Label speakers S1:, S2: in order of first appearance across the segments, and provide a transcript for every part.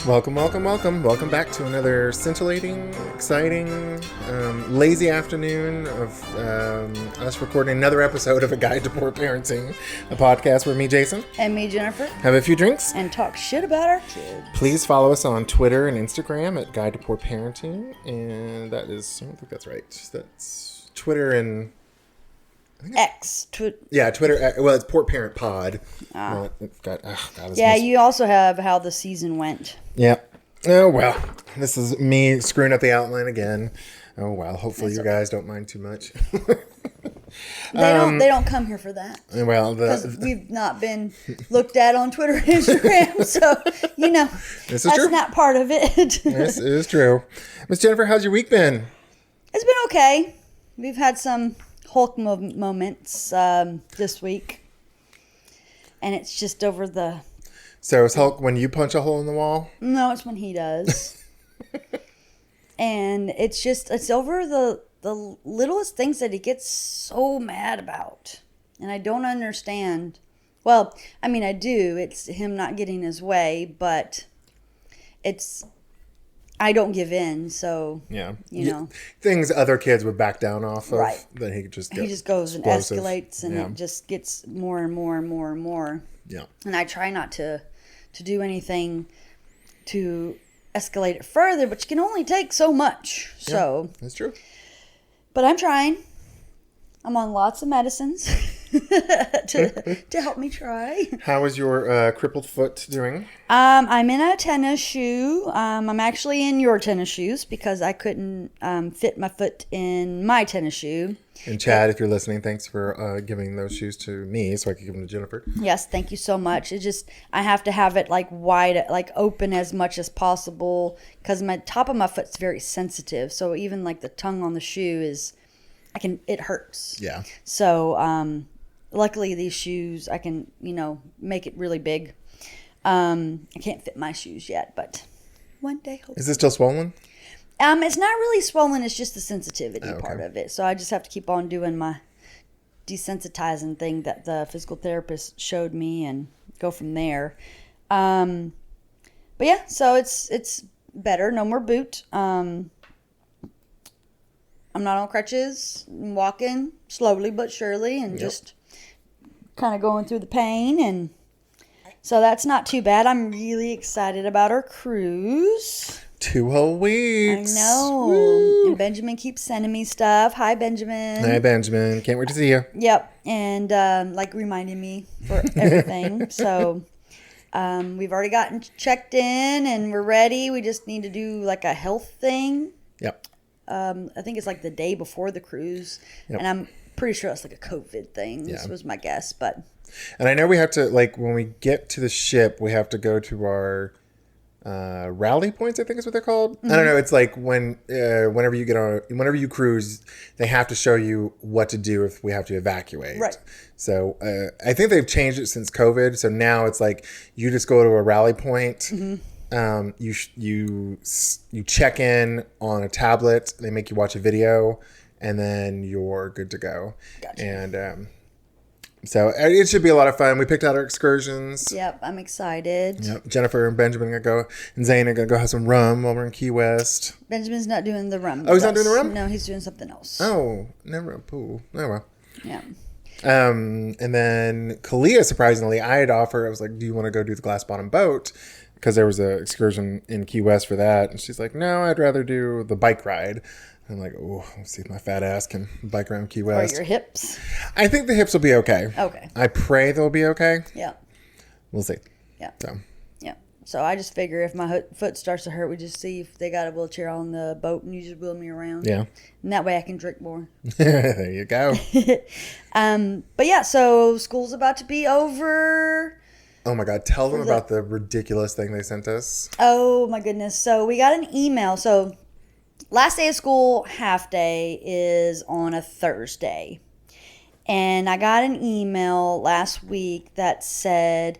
S1: Welcome, welcome, welcome. Welcome back to another scintillating, exciting, lazy afternoon of us recording another episode of A Guide to Poor Parenting, a podcast where me, Jason,
S2: and me, Jennifer,
S1: have a few drinks
S2: and talk shit about our kids.
S1: Please follow us on Twitter and Instagram at Guide to Poor Parenting, and that is, I don't think that's right. That's Twitter and...
S2: X.
S1: Yeah, Twitter. Well, it's Poor Parent Pod.
S2: You also have how the season went.
S1: Yeah. Oh, well. This is me screwing up the outline again. Oh, well. Hopefully you guys don't mind too much.
S2: They don't come here for that.
S1: Well,
S2: because we've not been looked at on Twitter and Instagram, so,
S1: that's
S2: true. Not part of it.
S1: This is true. Miss Jennifer, how's your week been?
S2: It's been okay. We've had some Hulk moments this week, and it's just over the...
S1: So is Hulk when you punch a hole in the wall?
S2: No, it's when he does. And it's over the littlest things that he gets so mad about, and I don't understand. Well, I mean, I do. It's him not getting his way, but I don't give in, so,
S1: yeah. Things other kids would back down off of,
S2: right.
S1: Then he just
S2: goes
S1: explosive.
S2: And escalates, and it just gets more and more and more and more.
S1: Yeah.
S2: And I try not to do anything to escalate it further, but you can only take so much.
S1: Yeah,
S2: so
S1: that's true.
S2: But I'm trying. I'm on lots of medicines to help me try.
S1: How is your crippled foot doing?
S2: I'm in a tennis shoe. I'm actually in your tennis shoes because I couldn't fit my foot in my tennis shoe.
S1: And Chad, if you're listening, thanks for giving those shoes to me so I could give them to Jennifer.
S2: Yes, thank you so much. I have to have it like wide, like open as much as possible because my top of my foot's very sensitive. So even like the tongue on the shoe it hurts.
S1: Yeah.
S2: So, luckily these shoes, I can, make it really big. I can't fit my shoes yet, but one day, hopefully.
S1: Is it still swollen?
S2: It's not really swollen. It's just the sensitivity part of it. So I just have to keep on doing my desensitizing thing that the physical therapist showed me and go from there. But yeah, so it's better. No more boot. I'm not on crutches. I'm walking slowly but surely and just kind of going through the pain. And so that's not too bad. I'm really excited about our cruise.
S1: 2 whole weeks.
S2: I know.
S1: Woo.
S2: And Benjamin keeps sending me stuff. Hi, Benjamin.
S1: Hi, Benjamin. Can't wait to see you.
S2: Yep. And reminding me for everything. So we've already gotten checked in and we're ready. We just need to do like a health thing.
S1: Yep.
S2: I think it's like the day before the cruise, and I'm pretty sure it's like a COVID thing. This was my guess, but.
S1: And I know we have to, when we get to the ship, we have to go to our rally points, I think is what they're called. Mm-hmm. I don't know. It's like whenever you cruise, they have to show you what to do if we have to evacuate.
S2: Right.
S1: So I think they've changed it since COVID. So now it's like you just go to a rally point. Mm-hmm. You check in on a tablet. They make you watch a video, and then you're good to go.
S2: Gotcha.
S1: And so it should be a lot of fun. We picked out our excursions.
S2: Yep, I'm excited.
S1: Yep. Jennifer and Benjamin are gonna go, and Zane are gonna go have some rum while we're in Key West.
S2: Benjamin's not doing the rum.
S1: Oh, he's not doing the rum?
S2: No, he's doing something else.
S1: Oh, never a pool. Oh well.
S2: Yeah.
S1: And then Kalia, surprisingly, I had offered. I was like, "Do you want to go do the glass bottom boat?" Because there was an excursion in Key West for that. And she's like, no, I'd rather do the bike ride. And I'm like, oh, let's see if my fat ass can bike around Key West.
S2: Or your hips?
S1: I think the hips will be okay.
S2: Okay.
S1: I pray they'll be okay.
S2: Yeah.
S1: We'll see.
S2: Yeah.
S1: So.
S2: Yeah. So I just figure if my foot starts to hurt, we just see if they got a wheelchair on the boat and you just wheel me around.
S1: Yeah.
S2: And that way I can drink more.
S1: There you go.
S2: But yeah, so school's about to be over.
S1: Oh my God, tell them about the ridiculous thing they sent us.
S2: Oh my goodness. So we got an email. So last day of school, half day, is on a Thursday. And I got an email last week that said,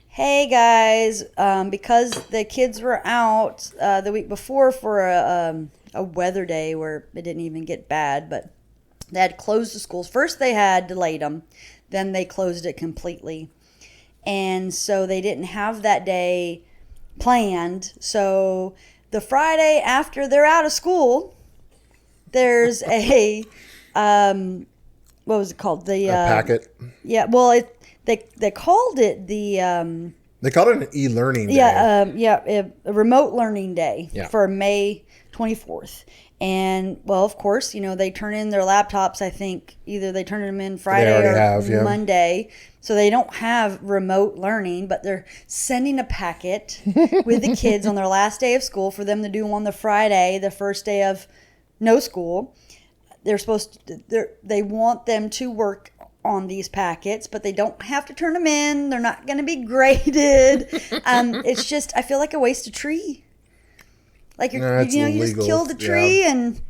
S2: hey guys, because the kids were out the week before for a weather day where it didn't even get bad, but they had closed the schools. First they had delayed them, then they closed it completely. And so they didn't have that day planned. So the Friday after they're out of school, there's a what was it called? The
S1: packet.
S2: Yeah, well, they called it the
S1: They called it an e-learning day.
S2: a remote learning day for May 24th. And, well, of course, they turn in their laptops. I think either they turn them in Friday or Monday. So they don't have remote learning, but they're sending a packet with the kids on their last day of school for them to do on the Friday, the first day of no school. They want them to work on these packets, but they don't have to turn them in. They're not going to be graded. It's just, I feel like I waste a tree. Like you just killed a tree and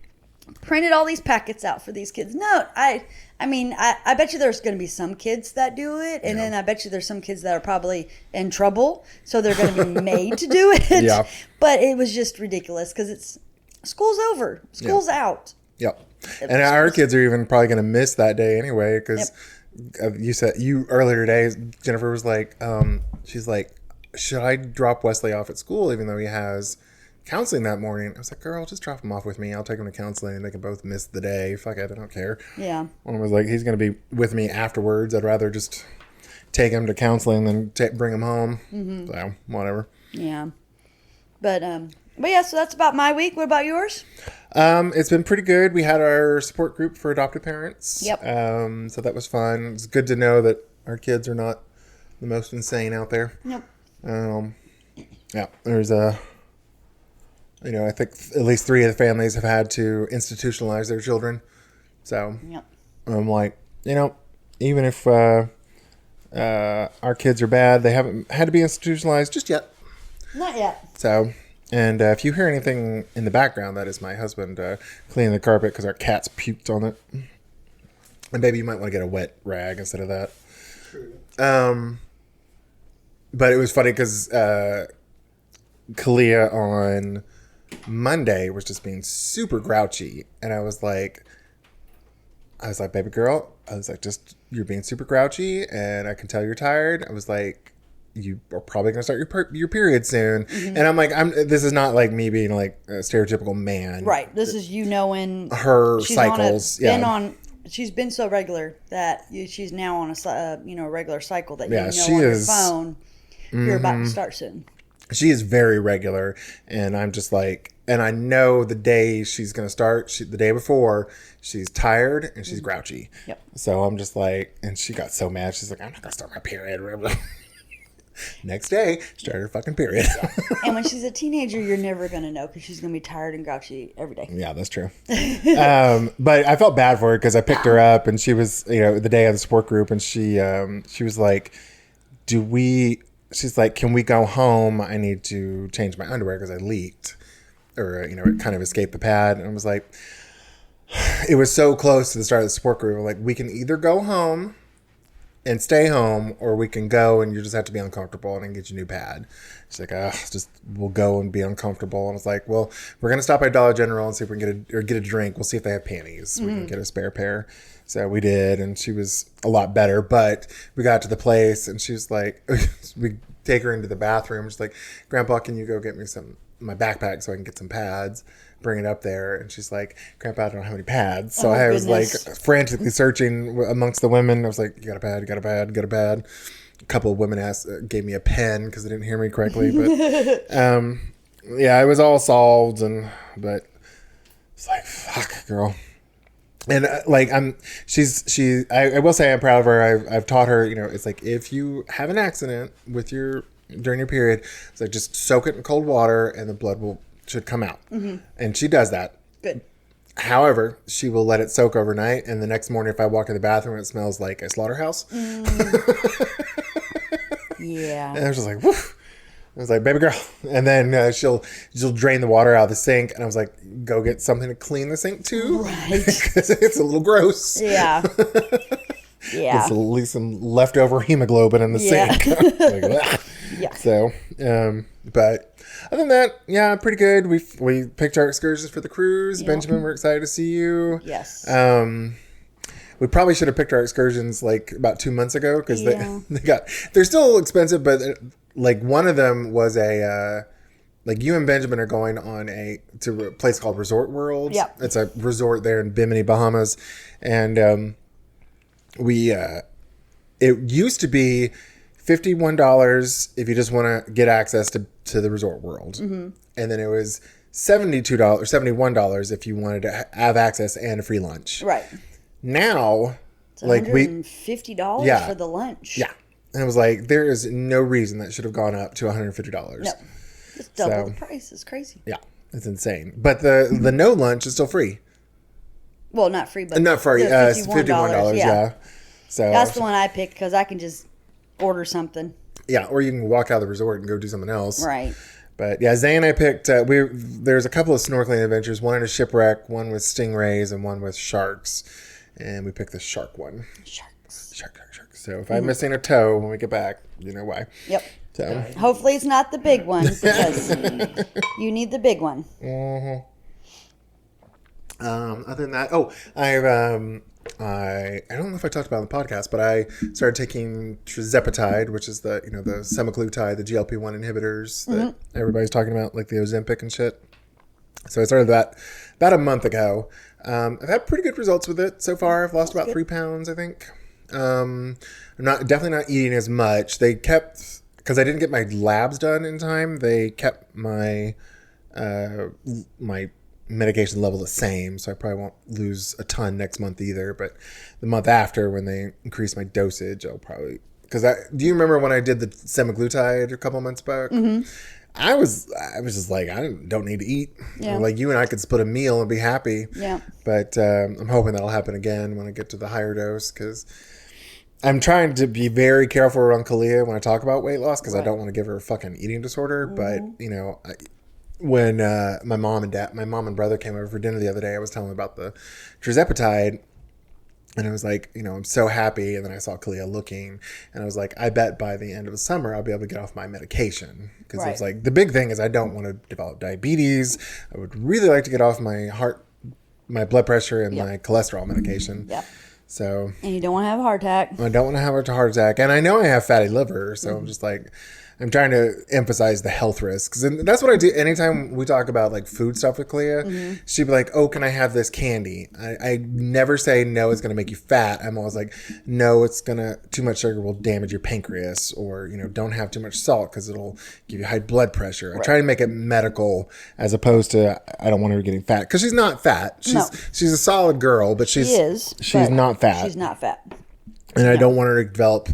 S2: printed all these packets out for these kids. No, I bet you there's going to be some kids that do it, and then I bet you there's some kids that are probably in trouble, so they're going to be made to do it. Yeah. But it was just ridiculous because school's over, school's out.
S1: Yep. And our kids are even probably going to miss that day anyway because you earlier today, Jennifer was like, she's like, should I drop Wesley off at school even though he has counseling that morning? I was like, girl, just drop him off with me. I'll take him to counseling and they can both miss the day. Fuck it, I don't care. Yeah. One was like, he's going to be with me afterwards. I'd rather just take him to counseling than bring him home. Mm-hmm. So, whatever.
S2: Yeah. But yeah, so that's about my week. What about yours?
S1: It's been pretty good. We had our support group for adoptive parents.
S2: Yep.
S1: So that was fun. It's good to know that our kids are not the most insane out there.
S2: Yep.
S1: Yeah, there's I think at least 3 of the families have had to institutionalize their children. So I'm like, even if our kids are bad, they haven't had to be institutionalized just yet.
S2: Not yet.
S1: So, and if you hear anything in the background, that is my husband cleaning the carpet because our cats puked on it. And maybe you might want to get a wet rag instead of that. True. But it was funny because Kalia on Monday was just being super grouchy, and I was like, baby girl, just you're being super grouchy, and I can tell you're tired. I was like, you are probably gonna start your period soon, and I'm like, this is not like me being like a stereotypical man,
S2: right? This is knowing
S1: her cycles.
S2: She's been so regular that she's now on a regular cycle that
S1: she
S2: on
S1: is,
S2: your phone. You're about to start soon.
S1: She is very regular, and I'm just like, and I know the day she's going to start, the day before, she's tired and she's grouchy.
S2: Yep.
S1: So I'm just like, and she got so mad. She's like, I'm not going to start my period. Next day, start her fucking period.
S2: And when she's a teenager, you're never going to know because she's going to be tired and grouchy every day.
S1: Yeah, that's true. But I felt bad for her because I picked her up and she was, the day of the support group, and she was like, she's like, can we go home? I need to change my underwear because I leaked or, it kind of escaped the pad. And I was like, it was so close to the start of the support group. I'm like, we can either go home and stay home, or we can go and you just have to be uncomfortable and I can get you a new pad. She's like, we'll go and be uncomfortable. And I was like, well, we're going to stop by Dollar General and see if we can get a drink. We'll see if they have panties. We can get a spare pair. So we did, and she was a lot better. But we got to the place, and she was like, we take her into the bathroom. She's like, Grandpa, can you go get me my backpack so I can get some pads? Bring it up there. And she's like, Grandpa, I don't have any pads. So I was like frantically searching amongst the women. I was like, you got a pad, you got a pad, you got a pad. A couple of women gave me a pen because they didn't hear me correctly. But it was all solved. But it's like, fuck, girl. And I will say I'm proud of her. I've taught her, it's like, if you have an accident during your period, it's like, just soak it in cold water and the blood should come out. Mm-hmm. And she does that.
S2: Good.
S1: However, she will let it soak overnight. And the next morning, if I walk in the bathroom, it smells like a slaughterhouse.
S2: Yeah.
S1: And I was just like, woof. I was like, baby girl. And then she'll drain the water out of the sink. And I was like, go get something to clean the sink too.
S2: Right.
S1: Because it's a little gross.
S2: Yeah. Yeah.
S1: It's at least some leftover hemoglobin in the sink. Like,
S2: yeah.
S1: So, but other than that, yeah, pretty good. We picked our excursions for the cruise. Yeah. Benjamin, we're excited to see you.
S2: Yes.
S1: We probably should have picked our excursions like about 2 months ago because they're still expensive, but like one of them was like you and Benjamin are going on to a place called Resort World.
S2: Yep.
S1: It's a resort there in Bimini, Bahamas. And it used to be $51 if you just want to get access to the Resort World. Mm-hmm. And then it was $71 if you wanted to have access and a free lunch.
S2: Right.
S1: Now,
S2: it's $150 for the lunch.
S1: Yeah. And it was like, there is no reason that should have gone up to $150.
S2: No. It's double the price. It's crazy.
S1: Yeah. It's insane. But the no lunch is still free.
S2: Well, not free, but
S1: not free. $51. Yeah. So
S2: that's the one I picked because I can just order something.
S1: Yeah. Or you can walk out of the resort and go do something else.
S2: Right.
S1: But yeah, Zay and I picked, there's a couple of snorkeling adventures, one in a shipwreck, one with stingrays, and one with sharks. And we picked the shark one. Sharks. Shark. So if I'm missing a toe when we get back, you know why.
S2: Yep.
S1: So
S2: hopefully it's not the big one because you need the big one.
S1: Mm-hmm. Other than that, I don't know if I talked about it on the podcast, but I started taking tirzepatide, which is the semaglutide, the GLP-1 inhibitors that everybody's talking about, like the Ozempic and shit. So I started that about a month ago. I've had pretty good results with it so far. I've lost about 3 pounds, I think. I'm definitely not eating as much. They kept, because I didn't get my labs done in time, they kept my my medication level the same, so I probably won't lose a ton next month either. But the month after, when they increase my dosage, I'll probably, because do you remember when I did the semaglutide a couple months back? Mm-hmm. I was just like, I don't need to eat.
S2: Yeah.
S1: Like you and I could split a meal and be happy.
S2: Yeah.
S1: But I'm hoping that'll happen again when I get to the higher dose, because I'm trying to be very careful around Kalia when I talk about weight loss, because I don't want to give her a fucking eating disorder. Mm-hmm. But when my mom and brother came over for dinner the other day, I was telling them about the tirzepatide, and I was like, I'm so happy. And then I saw Kalia looking, and I was like, I bet by the end of the summer I'll be able to get off my medication, because it's like the big thing is I don't want to develop diabetes. I would really like to get off my blood pressure and my cholesterol medication.
S2: Yep.
S1: So,
S2: and you don't want to have a heart attack.
S1: I don't want to have a heart attack. And I know I have fatty liver. So I'm just like, I'm trying to emphasize the health risks. And that's what I do. Anytime we talk about like food stuff with Clea, she'd be like, oh, can I have this candy? I never say, no, it's going to make you fat. I'm always like, no, too much sugar will damage your pancreas, or, don't have too much salt because it'll give you high blood pressure. Right. I try to make it medical as opposed to, I don't want her getting fat, because she's not fat. She's a solid girl, but she's not fat.
S2: She's not fat.
S1: And I don't want her to develop,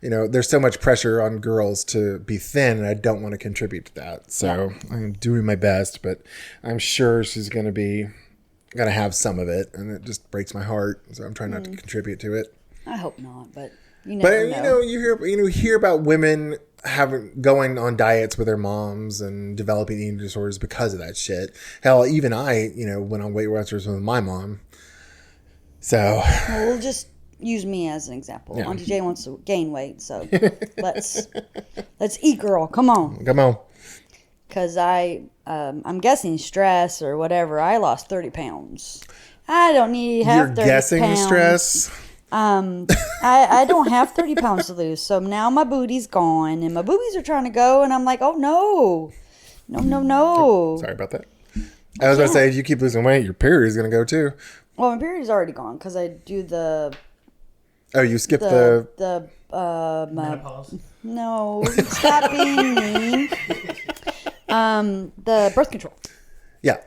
S1: there's so much pressure on girls to be thin, and I don't want to contribute to that. So I'm doing my best, but I'm sure she's going to have some of it, and it just breaks my heart. So I'm trying not to contribute to it.
S2: I hope not, but you never know.
S1: You hear about women going on diets with their moms and developing eating disorders because of that shit. Hell, even I, went on Weight Watchers with my mom. So
S2: we'll just use me as an example. Yeah. Auntie Jay wants to gain weight, so let's eat, girl. Come on. Because I'm guessing stress or whatever. I lost 30 pounds. I don't need half 30 pounds. You're guessing stress? I don't have 30 pounds to lose. So now my booty's gone, and my boobies are trying to go, and I'm like, oh no. No.
S1: Sorry about that. I was about to say, if you keep losing weight, your period's going to go too.
S2: Well, my period's already gone because I do the...
S1: Oh, you skipped the
S2: menopause? No, stop being mean. The birth control.
S1: Yeah.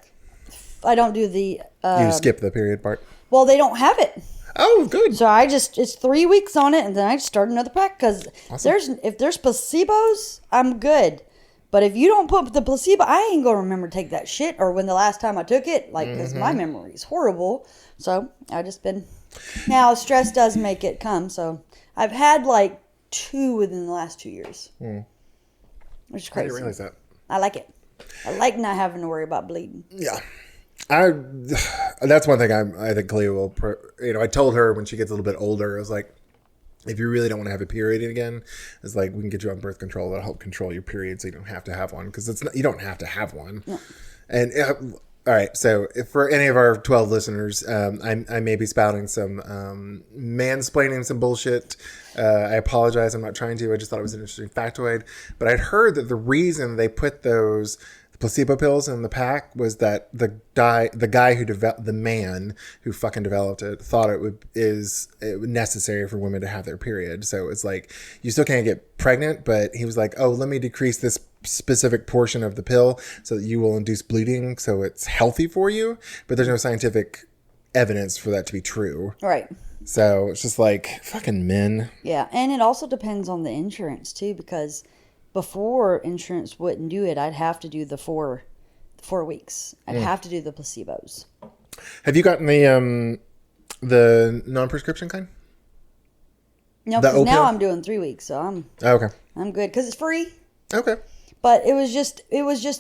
S2: I don't do the...
S1: you skip the period part?
S2: Well, they don't have it.
S1: Oh, good.
S2: So it's 3 weeks on it, and then I just start another pack, because if there's placebos, I'm good. But if you don't put the placebo, I ain't gonna remember to take that shit, or when the last time I took it, because my memory is horrible. So I just been. Now stress does make it come. So I've had 2 within the last 2 years, which is crazy.
S1: I didn't realize that.
S2: I like it. I like not having to worry about bleeding.
S1: Yeah. That's one thing I think Clea will. I told her when she gets a little bit older, I was like, if you really don't want to have a period again, it's like, we can get you on birth control that'll help control your period, so you don't have to have one, because you don't have to have one. No. And All right. So if for any of our 12 listeners, I may be spouting some mansplaining some bullshit. I apologize. I'm not trying to. I just thought it was an interesting factoid. But I'd heard that the reason they put those placebo pills in the pack was that the guy who developed, the man who fucking developed it, thought it was necessary for women to have their period. So it's like, you still can't get pregnant, but he was like, oh, let me decrease this specific portion of the pill so that you will induce bleeding, so it's healthy for you. But there's no scientific evidence for that to be true.
S2: Right.
S1: So it's just like, fucking men.
S2: Yeah, and it also depends on the insurance too, because before insurance wouldn't do it, I'd have to do the four weeks. I'd have to do the placebos.
S1: Have you gotten the non-prescription kind?
S2: No, because now I'm doing 3 weeks, so I'm good because it's free.
S1: Okay.
S2: But it was just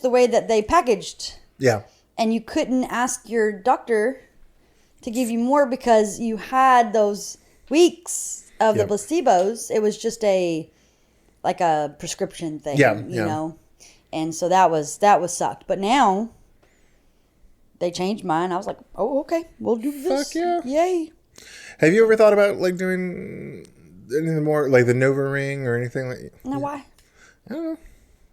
S2: the way that they packaged.
S1: Yeah.
S2: And you couldn't ask your doctor to give you more because you had those weeks of the placebos. It was just like a prescription thing, you know. And so that was sucked. But now they changed mine. I was like, oh, okay, we'll do this.
S1: Fuck yeah.
S2: Yay.
S1: Have you ever thought about like doing anything more like the Nova Ring or anything like?
S2: No, why?
S1: I don't know.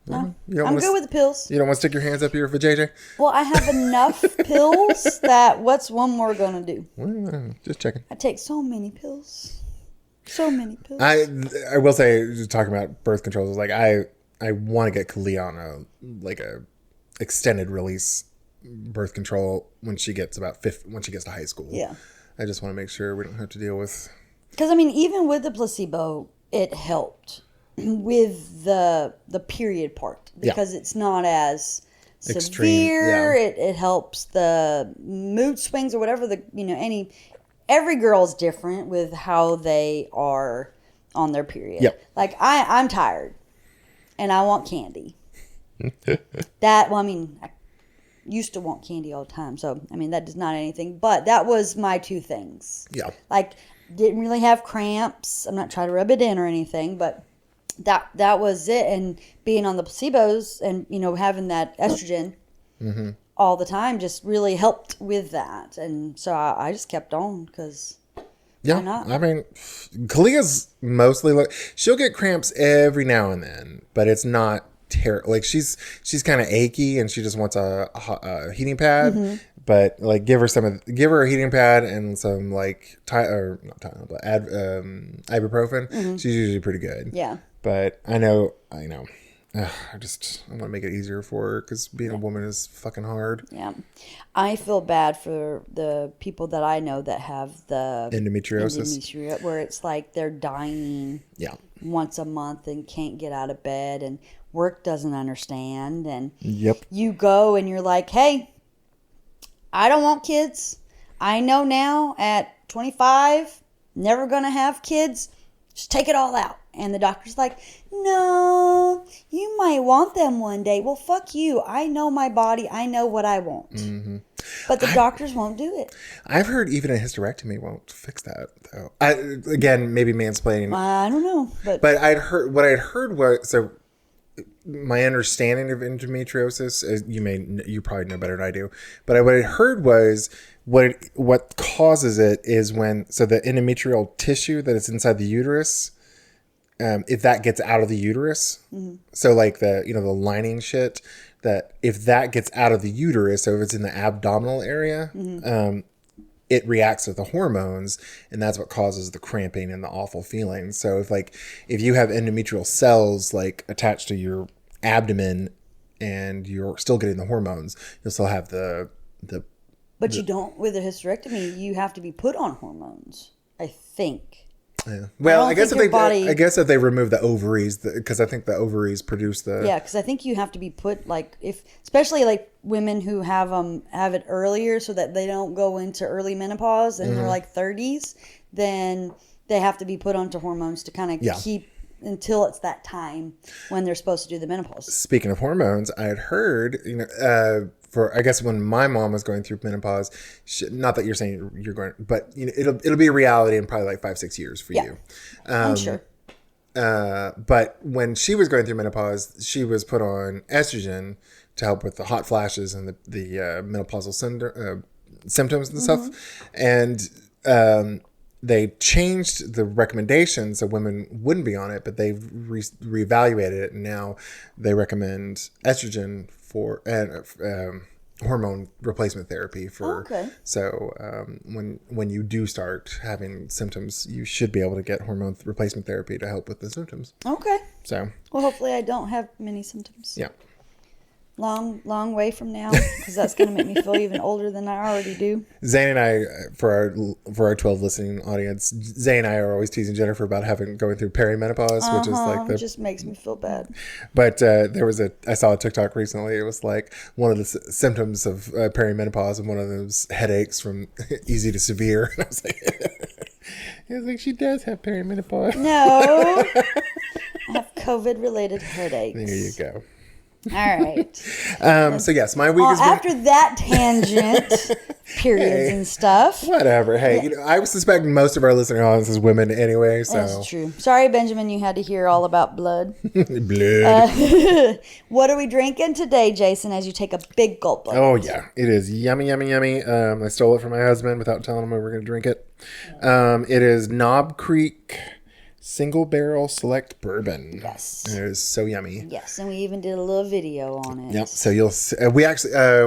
S2: No, I'm good with the pills.
S1: You don't want to stick your hands up here for JJ?
S2: Well, I have enough pills that what's one more going to do?
S1: Well, just checking.
S2: I take so many pills. So many pills.
S1: I will say, just talking about birth controls, like I want to get Kalia on a extended release birth control when she gets when she gets to high school.
S2: Yeah.
S1: I just want to make sure we don't have to deal with.
S2: Because I mean, even with the placebo, it helped with the period part because it's not as severe. It helps the mood swings or whatever every girl's different with how they are on their period.
S1: Yep.
S2: Like I'm tired and I want candy. I used to want candy all the time. So, I mean, that is not anything, but that was my two things.
S1: Yeah.
S2: Like didn't really have cramps. I'm not trying to rub it in or anything, but that was it. And being on the placebos and, having that estrogen all the time just really helped with that. And so I just kept on because why not?
S1: I mean, Kalia's mostly she'll get cramps every now and then, but it's not terrible. Like she's kind of achy and she just wants a heating pad. But like give her a heating pad and some like ibuprofen. She's usually pretty good.
S2: Yeah.
S1: But I know. I want to make it easier for her because being a woman is fucking hard.
S2: Yeah. I feel bad for the people that I know that have the endometriosis where it's like they're dying once a month and can't get out of bed and work doesn't understand. And you go and you're like, hey, I don't want kids. I know now at 25, never going to have kids. Just take it all out. And the doctor's like, no, you might want them one day. Well, fuck you. I know my body. I know what I want. But the doctors won't do it.
S1: I've heard even a hysterectomy won't fix that, though. Again, maybe mansplaining.
S2: I don't know. But
S1: what I'd heard was, so my understanding of endometriosis is, you probably know better than I do, but what I heard was what causes it is so the endometrial tissue that is inside the uterus, if that gets out of the uterus, so like the lining shit, that if that gets out of the uterus, so if it's in the abdominal area, it reacts with the hormones, and that's what causes the cramping and the awful feelings. So if you have endometrial cells like attached to your abdomen and you're still getting the hormones, you'll still have
S2: But you don't with a hysterectomy. You have to be put on hormones, I think.
S1: Yeah. Well, I guess if they remove the ovaries, because I think the ovaries produce the.
S2: Yeah, because I think you have to be put especially like women who have it earlier, so that they don't go into early menopause and they're like 30s. Then they have to be put onto hormones to kind of keep until it's that time when they're supposed to do the menopause.
S1: Speaking of hormones, I had heard I guess when my mom was going through menopause, not that you're saying you're going, but it'll be a reality in probably like 5-6 years for you.
S2: I'm sure.
S1: But when she was going through menopause, she was put on estrogen to help with the hot flashes and the menopausal symptoms and stuff. And they changed the recommendation so women wouldn't be on it, but they've reevaluated it, and now they recommend estrogen for hormone replacement therapy for.
S2: Okay.
S1: So when you do start having symptoms, you should be able to get hormone replacement therapy to help with the symptoms.
S2: Okay.
S1: So.
S2: Well, hopefully I don't have many symptoms.
S1: Yeah.
S2: Long way from now, because that's going to make me feel even older than I already do.
S1: Zane and I, for our 12 listening audience, Zane and I are always teasing Jennifer about going through perimenopause, which is like
S2: it just makes me feel bad.
S1: But I saw a TikTok recently. It was like one of the symptoms of perimenopause, and one of those headaches from easy to severe. And I was like, she does have perimenopause.
S2: No, I have COVID-related headaches.
S1: There you go.
S2: All right.
S1: So yes, my week is
S2: after that tangent, periods and stuff.
S1: Whatever. Hey, I suspect most of our listening audience is women anyway. So
S2: that's true. Sorry, Benjamin, you had to hear all about blood.
S1: Blood.
S2: What are we drinking today, Jason? As you take a big gulp of
S1: it. Yeah, it is yummy, yummy, yummy. I stole it from my husband without telling him we were going to drink it. It is Knob Creek Single Barrel Select Bourbon.
S2: Yes.
S1: And it is so yummy.
S2: Yes, and we even did a little video on it.
S1: Yep. So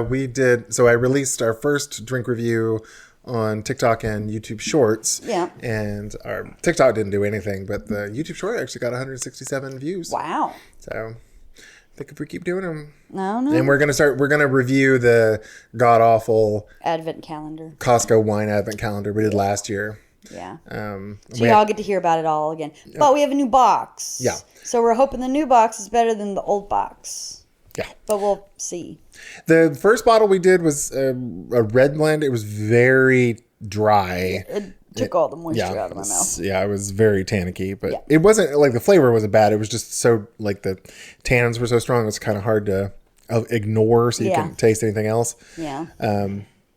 S1: we did. So I released our first drink review on TikTok and YouTube Shorts.
S2: Yeah.
S1: And our TikTok didn't do anything, but the YouTube Short actually got 167 views.
S2: Wow.
S1: So I think if we keep doing them.
S2: No. And
S1: we're going to review the god awful
S2: Advent calendar.
S1: Costco wine Advent calendar we did last year.
S2: Yeah. So y'all get to hear about it all again. But we have a new box.
S1: Yeah.
S2: So we're hoping the new box is better than the old box.
S1: Yeah.
S2: But we'll see.
S1: The first bottle we did was a red blend. It was very dry.
S2: It took all the moisture out of my mouth.
S1: Yeah, it was very tannicky. But it wasn't like the flavor wasn't bad. It was just so like the tannins were so strong. It was kind of hard to ignore so you can taste anything else.
S2: Yeah.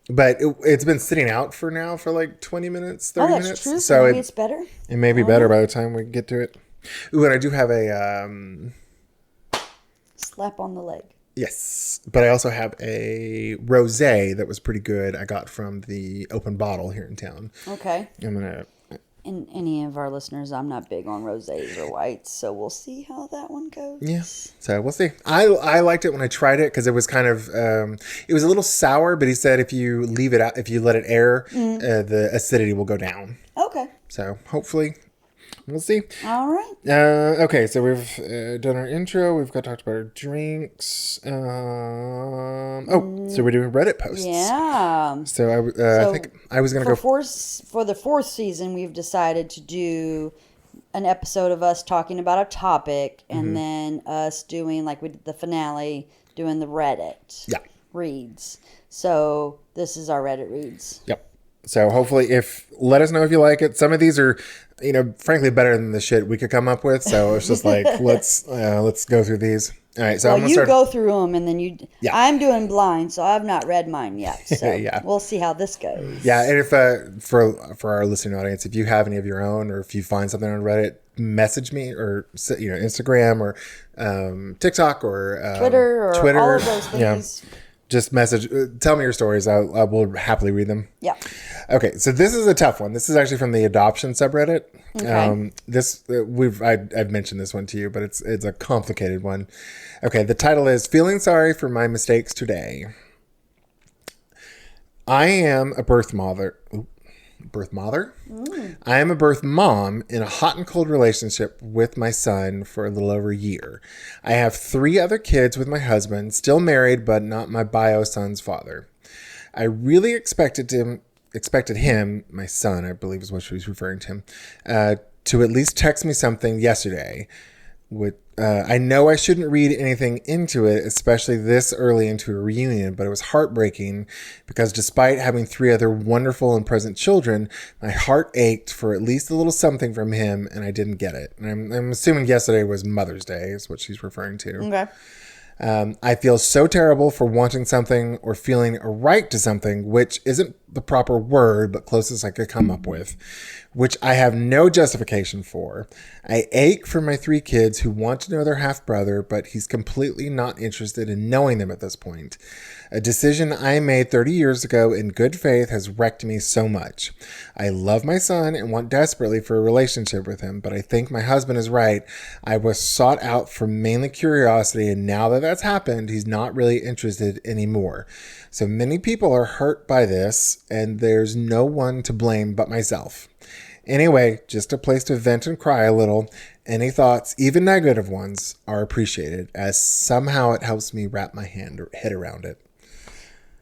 S1: But it's been sitting out for like 20 minutes, 30 minutes.
S2: That's true.
S1: So
S2: maybe it's better.
S1: It may be better by the time we get to it. Ooh, and I do have a...
S2: slap on the leg.
S1: Yes. But I also have a rosé that was pretty good. I got from the open bottle here in town.
S2: Okay.
S1: I'm going to...
S2: And any of our listeners, I'm not big on rosés or whites, so we'll see how that one goes.
S1: Yeah, so we'll see. I liked it when I tried it because it was kind of it was a little sour, but he said if you leave it out, if you let it air, the acidity will go down.
S2: Okay.
S1: So hopefully, we'll see.
S2: All right.
S1: Okay, so we've done our intro. We've talked about our drinks. So we're doing Reddit posts.
S2: Yeah.
S1: So I think I was gonna go
S2: for the fourth season. We've decided to do an episode of us talking about a topic, and then us doing, like we did the finale, doing the Reddit reads. So this is our Reddit reads.
S1: Yep. So hopefully, let us know if you like it. Some of these are, frankly, better than the shit we could come up with. So it's just like let's go through these. All right. So
S2: well, go through them, and then you. Yeah. I'm doing blind, so I've not read mine yet. So we'll see how this goes. Yeah,
S1: and if for our listening audience, if you have any of your own, or if you find something on Reddit, message me, or Instagram, or TikTok, or
S2: Twitter, all of those things.
S1: Yeah. Just message, tell me your stories. I will happily read them.
S2: Yeah.
S1: Okay, so this is a tough one. This is actually from the adoption subreddit. Okay. I've mentioned this one to you, but it's a complicated one. Okay, the title is "Feeling Sorry for My Mistakes Today." I am a birth mother. Birth mother? I am a birth mom in a hot and cold relationship with my son for a little over a year. I have 3 other kids with my husband, still married, but not my bio son's father. I really expected him, my son, I believe is what she was referring to him, to at least text me something yesterday. I know I shouldn't read anything into it, especially this early into a reunion, but it was heartbreaking because despite having 3 other wonderful and present children, my heart ached for at least a little something from him, and I didn't get it. And I'm assuming yesterday was Mother's Day is what she's referring to.
S2: Okay.
S1: I feel so terrible for wanting something or feeling a right to something, which isn't the proper word, but closest I could come up with, which I have no justification for. I ache for my 3 kids who want to know their half-brother, but he's completely not interested in knowing them at this point. A decision I made 30 years ago in good faith has wrecked me so much. I love my son and want desperately for a relationship with him, but I think my husband is right. I was sought out for mainly curiosity, and now that that's happened, he's not really interested anymore. So many people are hurt by this, and there's no one to blame but myself. Anyway, just a place to vent and cry a little. Any thoughts, even negative ones, are appreciated, as somehow it helps me wrap my head around it.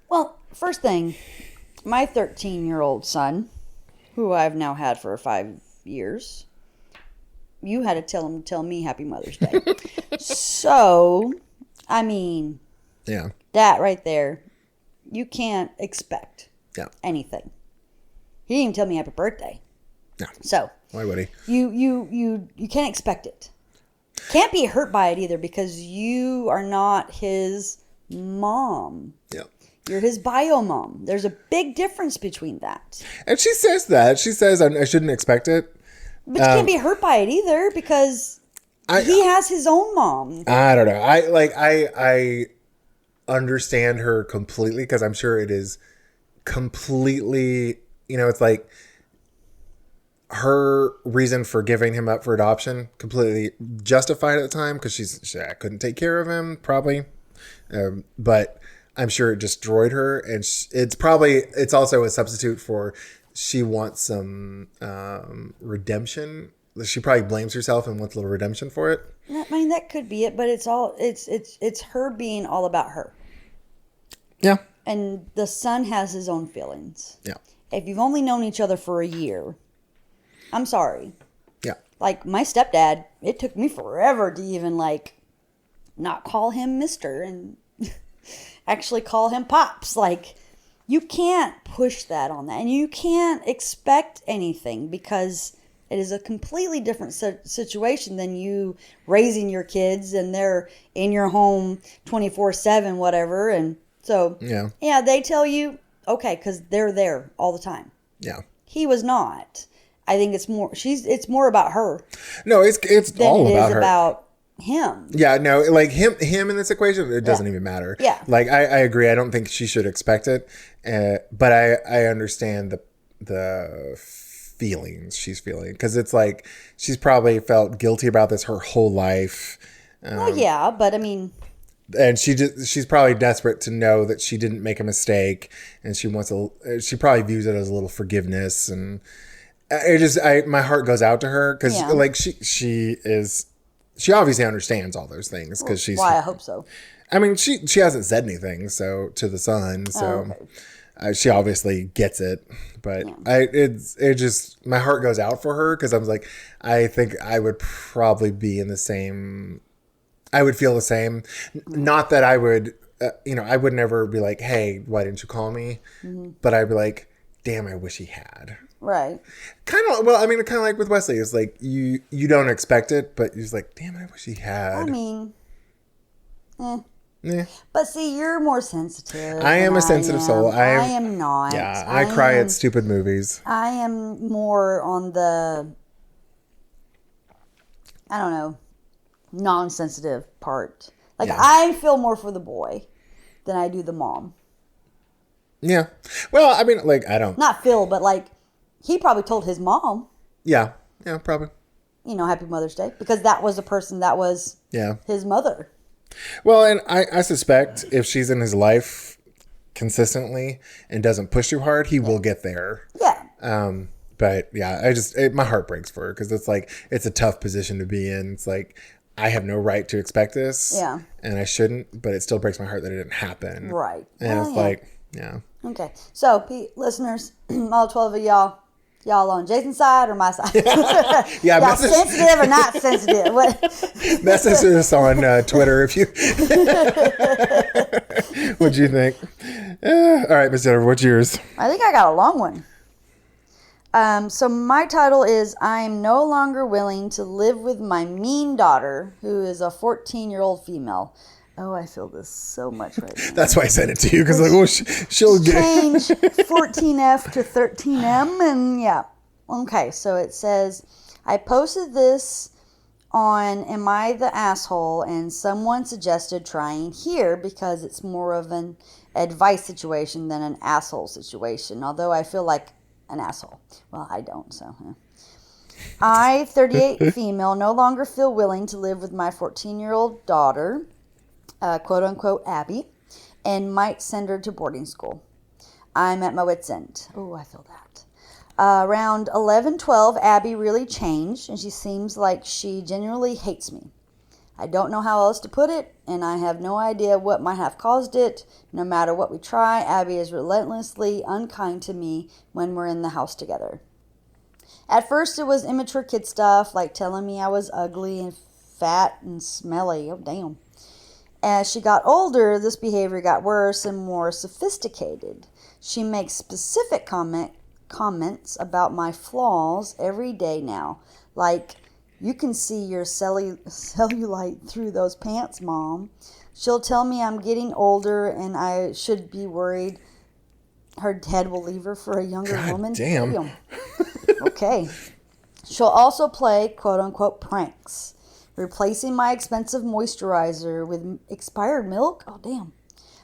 S2: Well, first thing, my 13-year-old son, who I've now had for 5 years, you had to tell him to tell me Happy Mother's Day. So, I mean,
S1: yeah,
S2: that right there, you can't expect
S1: anything.
S2: He didn't even tell me Happy Birthday.
S1: No.
S2: So,
S1: why would he?
S2: You can't expect it. Can't be hurt by it either because you are not his mom.
S1: Yeah.
S2: You're his bio mom. There's a big difference between that.
S1: And she says that. She says I shouldn't expect it.
S2: But you can't be hurt by it either because he has his own mom.
S1: I don't know. I understand her completely because I'm sure it is completely, it's like her reason for giving him up for adoption completely justified at the time because she couldn't take care of him probably. But I'm sure it destroyed her, and it's also a substitute for she wants some redemption. She probably blames herself and wants a little redemption for it.
S2: I mean, that could be it, but it's her being all about her.
S1: Yeah.
S2: And the son has his own feelings.
S1: Yeah.
S2: If you've only known each other for a year, I'm sorry.
S1: Yeah.
S2: Like my stepdad, it took me forever to even not call him Mr. and actually call him Pops. Like, you can't push that on that. And you can't expect anything because it is a completely different situation than you raising your kids and they're in your home 24/7, whatever. And so, yeah, they tell you, okay, because they're there all the time.
S1: Yeah.
S2: He was not. I think it's more about her.
S1: No, it's all about her.
S2: About him.
S1: Yeah, no, like him in this equation, it doesn't even matter.
S2: Yeah.
S1: Like I agree. I don't think she should expect it, but I understand the feelings she's feeling because it's like she's probably felt guilty about this her whole life.
S2: Well, yeah, but I mean,
S1: and she's probably desperate to know that she didn't make a mistake, and she probably views it as a little forgiveness, and my heart goes out to her because like she obviously understands all those things because she's.
S2: Why I hope so.
S1: I mean, she hasn't said anything to the son, so she obviously gets it. But it just my heart goes out for her because I was like, I think I would probably be in the same. I would feel the same. Not that I would, I would never be like, hey, why didn't you call me? Mm-hmm. But I'd be like, damn, I wish he had.
S2: Right.
S1: Kind of, well, I mean, kind of like with Wesley. It's like, you don't expect it, but you're just like, damn, I wish he had.
S2: I mean,
S1: Yeah.
S2: But see, you're more sensitive.
S1: I am a sensitive soul.
S2: I am not.
S1: Yeah, I cry at stupid movies.
S2: I am more on the, I don't know, non-sensitive part. Like, I feel more for the boy than I do the mom.
S1: Yeah. Well, I mean, like, I don't.
S2: Not Phil, but like, he probably told his mom.
S1: Yeah. Yeah, probably.
S2: Happy Mother's Day. Because that was the person that was his mother.
S1: Well, and I suspect if she's in his life consistently and doesn't push too hard, he will get there.
S2: Yeah.
S1: But yeah, my heart breaks for her because it's like, it's a tough position to be in. It's like, I have no right to expect this. Yeah. And I shouldn't, but it still breaks my heart that it didn't happen.
S2: Right.
S1: And it's like, yeah.
S2: Okay. So, listeners, all 12 of y'all on Jason's side or my side?
S1: Yeah,
S2: y'all sensitive or not sensitive? What?
S1: Message us on Twitter if you. What'd you think? All right, Miss Jennifer, what's yours?
S2: I think I got a long one. So my title is I'm no longer willing to live with my mean daughter, who is a 14-year-old female. Oh, I feel this so much right now.
S1: That's why I sent it to you, because like, well, she'll get
S2: Change 14F to 13M, and yeah. Okay, so it says, I posted this on Am I the Asshole, and someone suggested trying here because it's more of an advice situation than an asshole situation, although I feel like an asshole. Well, I don't, so yeah. I, 38 female, no longer feel willing to live with my 14-year-old daughter, quote-unquote Abby, and might send her to boarding school. I'm at my wit's end. Oh, I feel that. Around 11-12, Abby really changed, and she seems like she genuinely hates me. I don't know how else to put it, and I have no idea what might have caused it. No matter what we try, Abby is relentlessly unkind to me when we're in the house together. At first, it was immature kid stuff, like telling me I was ugly and fat and smelly. Oh, damn. As she got older, this behavior got worse and more sophisticated. She makes specific comments about my flaws every day now. Like, you can see your cellulite through those pants, Mom. She'll tell me I'm getting older and I should be worried her head will leave her for a younger woman.
S1: Damn.
S2: Okay. She'll also play quote-unquote pranks, replacing my expensive moisturizer with expired milk. Oh, damn.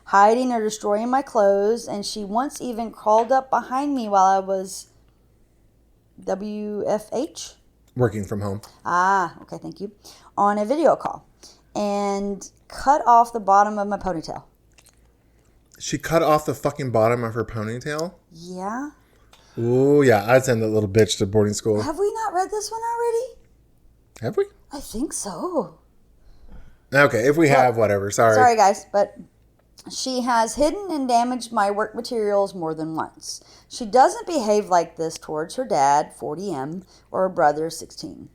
S2: Hiding or destroying my clothes, and she once even crawled up behind me while I was WFH?
S1: Working from home.
S2: Ah, okay, thank you. On a video call, and cut off the bottom of my ponytail.
S1: She cut off the fucking bottom of her ponytail?
S2: Yeah.
S1: Ooh, yeah. I'd send that little bitch to boarding school.
S2: Have we not read this one already?
S1: Have we?
S2: I think so.
S1: Okay, if we have, whatever.
S2: Sorry, guys, but she has hidden and damaged my work materials more than once. She doesn't behave like this towards her dad, 40M, or her brother, 16.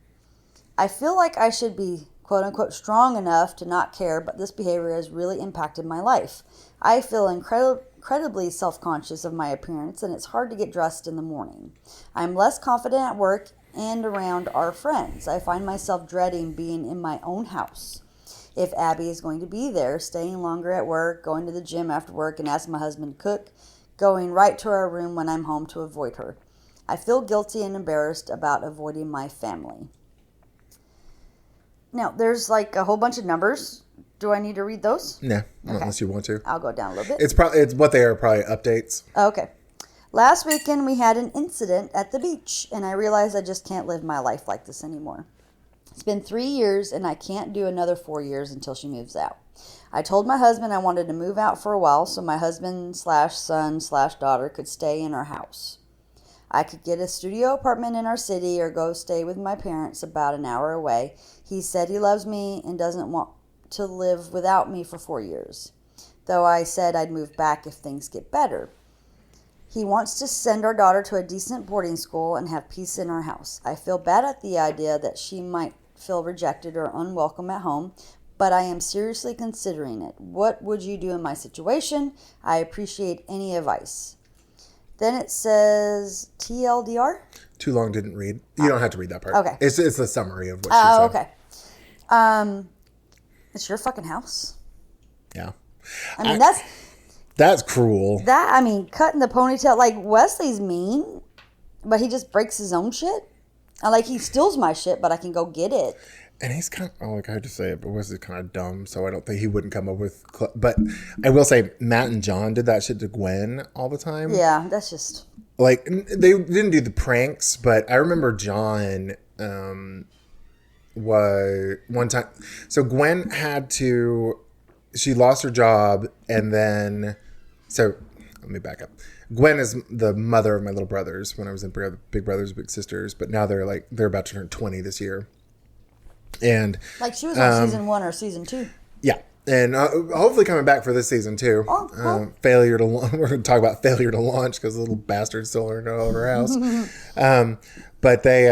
S2: I feel like I should be, quote-unquote, strong enough to not care, but this behavior has really impacted my life. I feel incredibly self-conscious of my appearance, and it's hard to get dressed in the morning. I'm less confident at work and around our friends. I find myself dreading being in my own house. If Abby is going to be there, staying longer at work, going to the gym after work and ask my husband to cook, going right to our room when I'm home to avoid her. I feel guilty and embarrassed about avoiding my family. Now, there's like a whole bunch of numbers. Do I need to read those?
S1: No,
S2: Okay.
S1: unless you want to.
S2: I'll go down a little bit.
S1: It's what they are, probably updates.
S2: Okay. Last weekend, we had an incident at the beach, and I realized I just can't live my life like this anymore. It's been 3 years, and I can't do another 4 years until she moves out. I told my husband I wanted to move out for a while so my husband/son/daughter could stay in our house. I could get a studio apartment in our city or go stay with my parents about an hour away. He said he loves me and doesn't want to live without me for 4 years, though I said I'd move back if things get better. He wants to send our daughter to a decent boarding school and have peace in our house. I feel bad at the idea that she might feel rejected or unwelcome at home, but I am seriously considering it. What would you do in my situation? I appreciate any advice. Then it says TLDR?
S1: Too long, didn't read. You don't have to read that part.
S2: Okay.
S1: It's the summary of what she said.
S2: Oh, okay. It's your fucking house.
S1: Yeah.
S2: I mean,
S1: That's cruel.
S2: Cutting the ponytail, like, Wesley's mean, but he just breaks his own shit. He steals my shit, but I can go get it.
S1: And he's kind of, I hate to say it, but Wesley's kind of dumb, so I don't think he wouldn't come up with, but I will say Matt and John did that shit to Gwen all the time.
S2: Yeah, that's just.
S1: Like, they didn't do the pranks, but I remember John was one time. So Gwen she lost her job, and then, so let me back up. Gwen is the mother of my little brothers when I was in Big Brothers, Big Sisters, but now they're about to turn 20 this year. And
S2: she was on season 1 or season 2.
S1: Yeah. And hopefully coming back for this season too.
S2: Oh, cool.
S1: We're going to talk about failure to launch because the little bastard still aren't out of her house. But they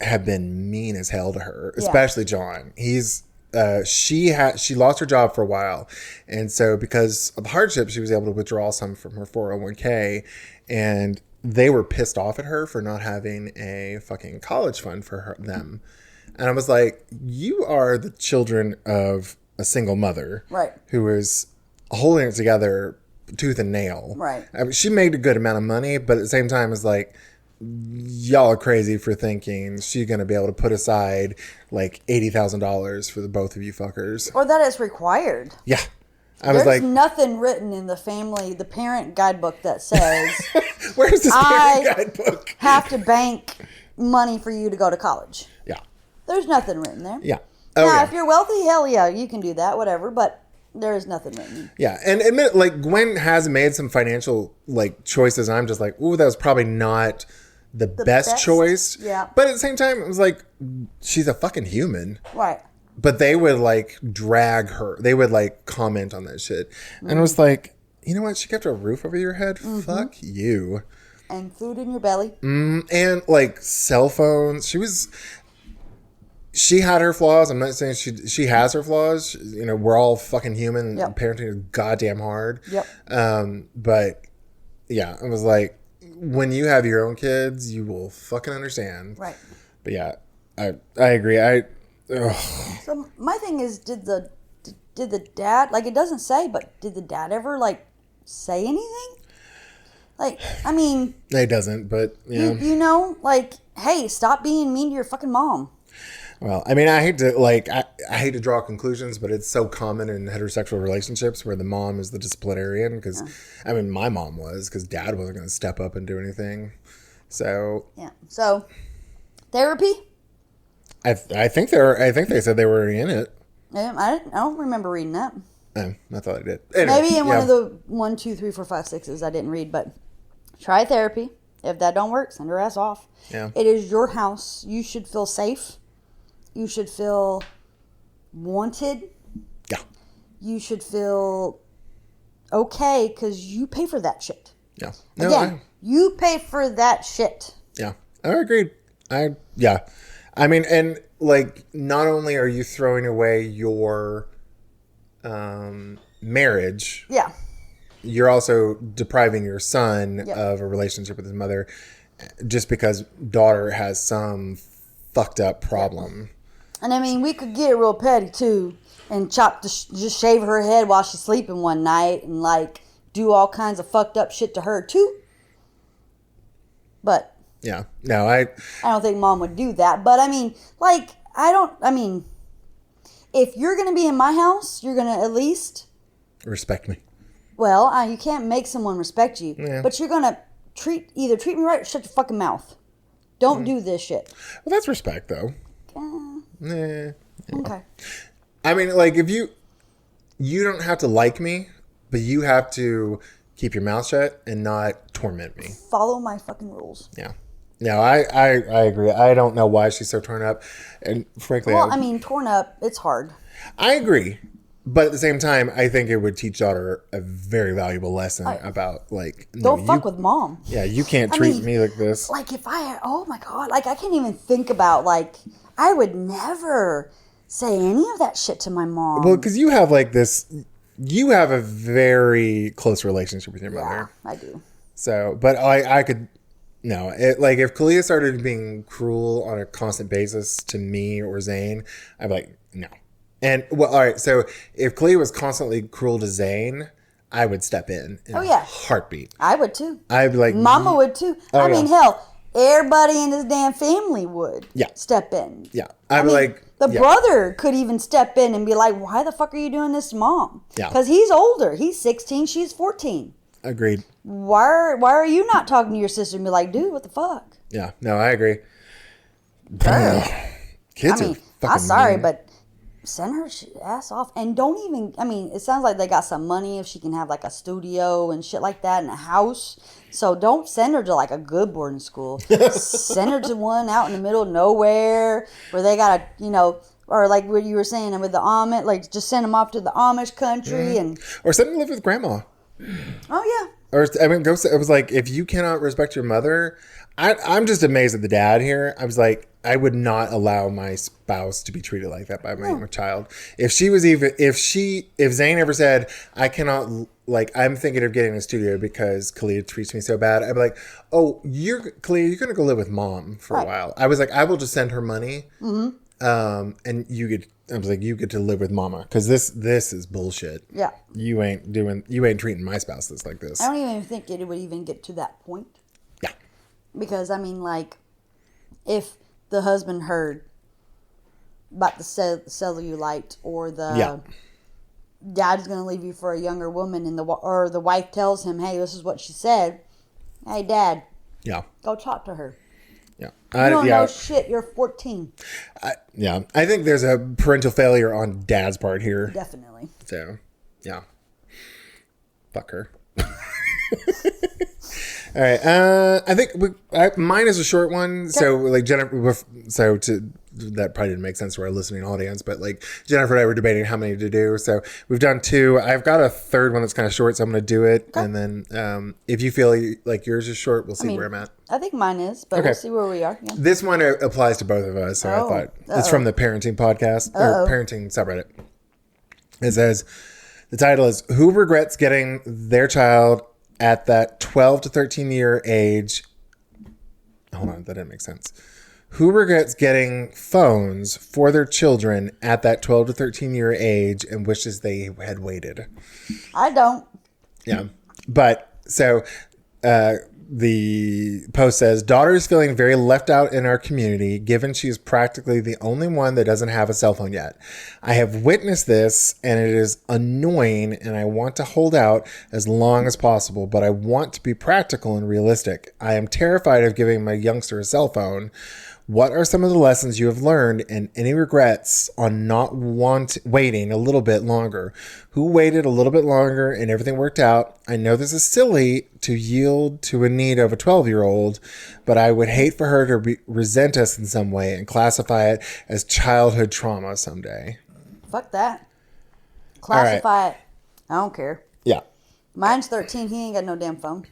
S1: have been mean as hell to her, especially John. She lost her job for a while, and so because of the hardship, she was able to withdraw some from her 401k, and they were pissed off at her for not having a fucking college fund for them. And I was like, you are the children of a single mother.
S2: Right.
S1: Who is holding it together tooth and nail.
S2: Right.
S1: I mean, she made a good amount of money, but at the same time, it's like, y'all are crazy for thinking she's going to be able to put aside like $80,000 for the both of you fuckers.
S2: Or that it's required.
S1: Yeah. I was
S2: There's
S1: like,
S2: nothing written in the parent guidebook that says,
S1: where's this parent guidebook?
S2: Have to bank money for you to go to college.
S1: Yeah.
S2: There's nothing written there.
S1: Yeah.
S2: Now,
S1: yeah.
S2: if you're wealthy, hell yeah, you can do that, whatever, but there is nothing written.
S1: Yeah. And admit, like, Gwen has made some financial, like, choices. And I'm just like, ooh, that was probably not the best choice.
S2: Yeah.
S1: But at the same time, it was like, she's a fucking human.
S2: Right.
S1: But they would, like, drag her. They would, like, comment on that shit. And it was like, you know what? She kept a roof over your head. Fuck you.
S2: And food in your belly.
S1: And, like, cell phones. She had her flaws. I'm not saying she has her flaws. You know, we're all fucking human.
S2: Yep.
S1: Parenting is goddamn hard.
S2: Yep.
S1: But, yeah, I was like, when you have your own kids, you will fucking understand.
S2: Right.
S1: But, yeah, I agree.
S2: So my thing is, did the dad, like, it doesn't say, but did the dad ever, like, say anything? Like, I mean,
S1: it doesn't, but yeah.
S2: You know, like, hey, stop being mean to your fucking mom.
S1: Well, I mean, I hate to draw conclusions, but it's so common in heterosexual relationships where the mom is the disciplinarian. Because I mean, my mom was, because dad wasn't going to step up and do anything. So
S2: yeah. So therapy.
S1: I think they said they were in it.
S2: I don't remember reading that.
S1: Oh, I thought I did. Anyway,
S2: maybe in one of the 1, 2, 3, 4, 5, 6s I didn't read, but try therapy. If that don't work, send her ass off.
S1: Yeah.
S2: It is your house. You should feel safe. You should feel wanted.
S1: Yeah.
S2: You should feel okay because you pay for that shit.
S1: Yeah.
S2: No, again, you pay for that shit.
S1: Yeah. I agreed. Yeah. I mean, and like, not only are you throwing away your marriage.
S2: Yeah.
S1: You're also depriving your son of a relationship with his mother just because daughter has some fucked up problem.
S2: And I mean, we could get real petty too and just shave her head while she's sleeping one night and like do all kinds of fucked up shit to her too. But
S1: yeah, no, I
S2: don't think mom would do that. But I mean, like, if you're going to be in my house, you're going to at least
S1: respect me.
S2: Well, you can't make someone respect you, but you're going to either treat me right or shut your fucking mouth. Don't do this shit.
S1: Well, that's respect, though.
S2: Okay.
S1: I mean, like, if you don't have to like me, but you have to keep your mouth shut and not torment me.
S2: Follow my fucking rules.
S1: Yeah. No, I agree. I don't know why she's so torn up. And frankly...
S2: Well, I mean, torn up, it's hard.
S1: I agree. But at the same time, I think it would teach daughter a very valuable lesson about, like...
S2: Don't fuck with mom.
S1: Yeah, you can't treat me like this.
S2: Like, oh my God, like, I can't even think about, like, I would never say any of that shit to my mom.
S1: Well, because you have, like, this... You have a very close relationship with your mother.
S2: Yeah, I do.
S1: So, but I could... No, like, if Kalia started being cruel on a constant basis to me or Zane, I'd be like, no. And, well, all right, so if Kalia was constantly cruel to Zane, I would step in a heartbeat.
S2: I would, too.
S1: I'd be like...
S2: Mama would, too. I mean, hell, everybody in this damn family would step in.
S1: Yeah. I'd be like...
S2: The brother could even step in and be like, why the fuck are you doing this to mom?
S1: Yeah.
S2: Because he's older. He's 16, she's 14.
S1: Agreed.
S2: Why are you not talking to your sister and be like, dude, what the fuck?
S1: Yeah, no, I agree. Kids are fucking
S2: I'm sorry,
S1: mean.
S2: but send her ass off. And don't even, I mean, it sounds like they got some money if she can have like a studio and shit like that and a house. So don't send her to like a good boarding school. Send her to one out in the middle of nowhere where they got a, or like what you were saying with the Amish, like just send them off to the Amish country
S1: or send them to live with grandma.
S2: Oh, yeah.
S1: Or, I mean, it was like, if you cannot respect your mother, I'm just amazed at the dad here. I was like, I would not allow my spouse to be treated like that by my child. If Zane ever said, I cannot, like, I'm thinking of getting a studio because Kalia treats me so bad, I'd be like, oh, Kalia, you're going to go live with mom for a while. I was like, I will just send her money. And I was like, you get to live with mama. Cause this is bullshit.
S2: Yeah.
S1: You ain't treating my spouse like this.
S2: I don't even think it would even get to that point.
S1: Yeah.
S2: Because, I mean, like, if the husband heard about the cellulite or the dad's going to leave you for a younger woman and or the wife tells him, hey, this is what she said. Hey, Dad.
S1: Yeah.
S2: Go talk to her.
S1: Yeah.
S2: You don't know shit. You're 14.
S1: I think there's a parental failure on Dad's part here.
S2: Definitely.
S1: So, yeah. Fuck her. All right. I think mine is a short one. Okay. So, like, Jennifer, that probably didn't make sense to our listening audience, but like Jennifer and I were debating how many to do. So we've done 2. I've got a third one that's kind of short, so I'm going to do it. Okay. And then if you feel like yours is short, we'll see where I'm at.
S2: I think mine is, but we'll see where we are. Yeah.
S1: This one applies to both of us. So I thought it's from the parenting podcast or parenting subreddit. It says, the title is Who Regrets Getting Their Child at that 12 to 13 year age. Hold on, that didn't make sense. Who regrets getting phones for their children at that 12 to 13 year age and wishes they had waited?
S2: I don't.
S1: Yeah. But so the post says, daughter is feeling very left out in our community, given she is practically the only one that doesn't have a cell phone yet. I have witnessed this and it is annoying and I want to hold out as long as possible, but I want to be practical and realistic. I am terrified of giving my youngster a cell phone. What are some of the lessons you have learned and any regrets on not waiting a little bit longer? Who waited a little bit longer and everything worked out? I know this is silly to yield to a need of a 12-year-old, but I would hate for her to resent us in some way and classify it as childhood trauma someday.
S2: Fuck that. Classify it. I don't care.
S1: Yeah.
S2: Mine's 13. He ain't got no damn phone.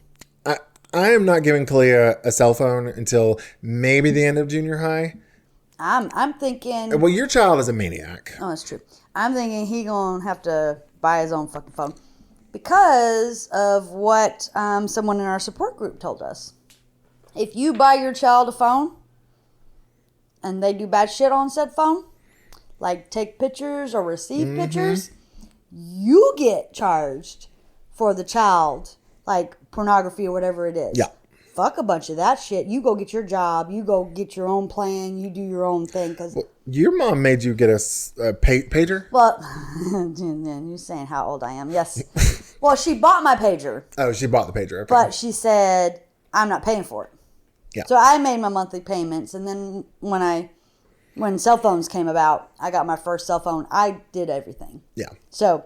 S1: I am not giving Kalia a cell phone until maybe the end of junior high.
S2: I'm thinking.
S1: Well, your child is a maniac.
S2: Oh, that's true. I'm thinking he gonna have to buy his own fucking phone because of what someone in our support group told us. If you buy your child a phone and they do bad shit on said phone, like take pictures or receive pictures, you get charged for the child. Like pornography or whatever it is.
S1: Yeah.
S2: Fuck a bunch of that shit. You go get your job. You go get your own plan. You do your own thing. Cause
S1: your mom made you get a pager?
S2: Well, you're saying how old I am. Yes. Well, she bought my pager.
S1: Oh, she bought the pager. Okay.
S2: But she said, I'm not paying for it.
S1: Yeah.
S2: So I made my monthly payments. And then when cell phones came about, I got my first cell phone. I did everything.
S1: Yeah.
S2: So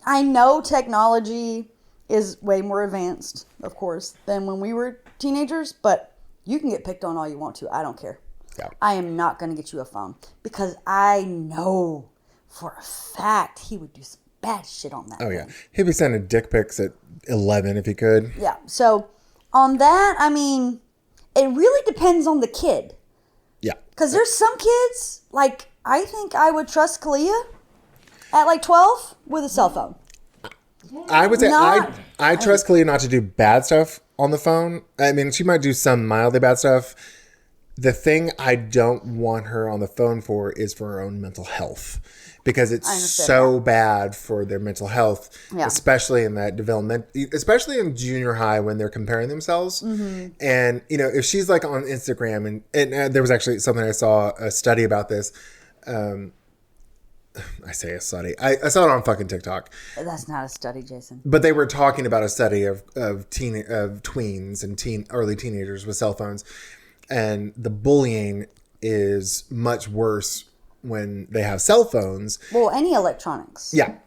S2: I know technology is way more advanced, of course, than when we were teenagers, but you can get picked on all you want to. I don't care.
S1: Yeah.
S2: I am not going to get you a phone because I know for a fact he would do some bad shit on that.
S1: Oh, yeah. He'd be sending dick pics at 11 if he could.
S2: Yeah. So on that, I mean, it really depends on the kid.
S1: Yeah.
S2: Because there's some kids, like, I think I would trust Kalia at like 12 with a cell phone.
S1: I would say I trust Kalia not to do bad stuff on the phone. I mean, she might do some mildly bad stuff. The thing I don't want her on the phone for is for her own mental health. Because it's so bad for their mental health, especially in that development, especially in junior high when they're comparing themselves. Mm-hmm. And, you know, if she's like on Instagram and there was actually something I saw, a study about this. I say a study. I saw it on fucking TikTok.
S2: That's not a study, Jason.
S1: But they were talking about a study of tweens and early teenagers with cell phones. And the bullying is much worse when they have cell phones.
S2: Well, any electronics.
S1: Yeah.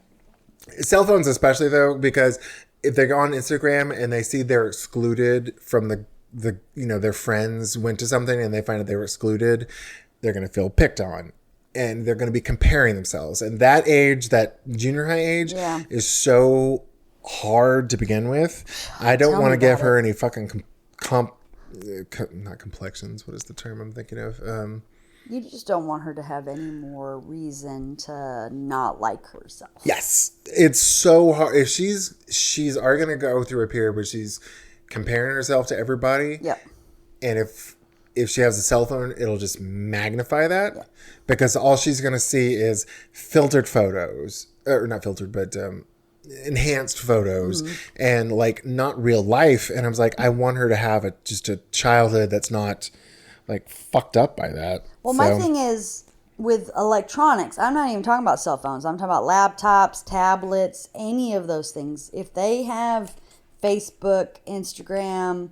S1: Cell phones especially, though, because if they go on Instagram and they see they're excluded from the you know, their friends went to something and they find out they were excluded, they're going to feel picked on. And they're going to be comparing themselves. And that age, that junior high age, is so hard to begin with. I don't want to give her any fucking not complexions. What is the term I'm thinking of?
S2: You just don't want her to have any more reason to not like herself.
S1: Yes. It's so hard. If she's going to go through a period where she's comparing herself to everybody.
S2: Yep.
S1: And if if she has a cell phone, it'll just magnify that because all she's going to see is filtered photos, or not filtered, but enhanced photos and like not real life. And I was like, I want her to have just a childhood that's not like fucked up by that.
S2: Well, my thing is with electronics, I'm not even talking about cell phones. I'm talking about laptops, tablets, any of those things. If they have Facebook, Instagram,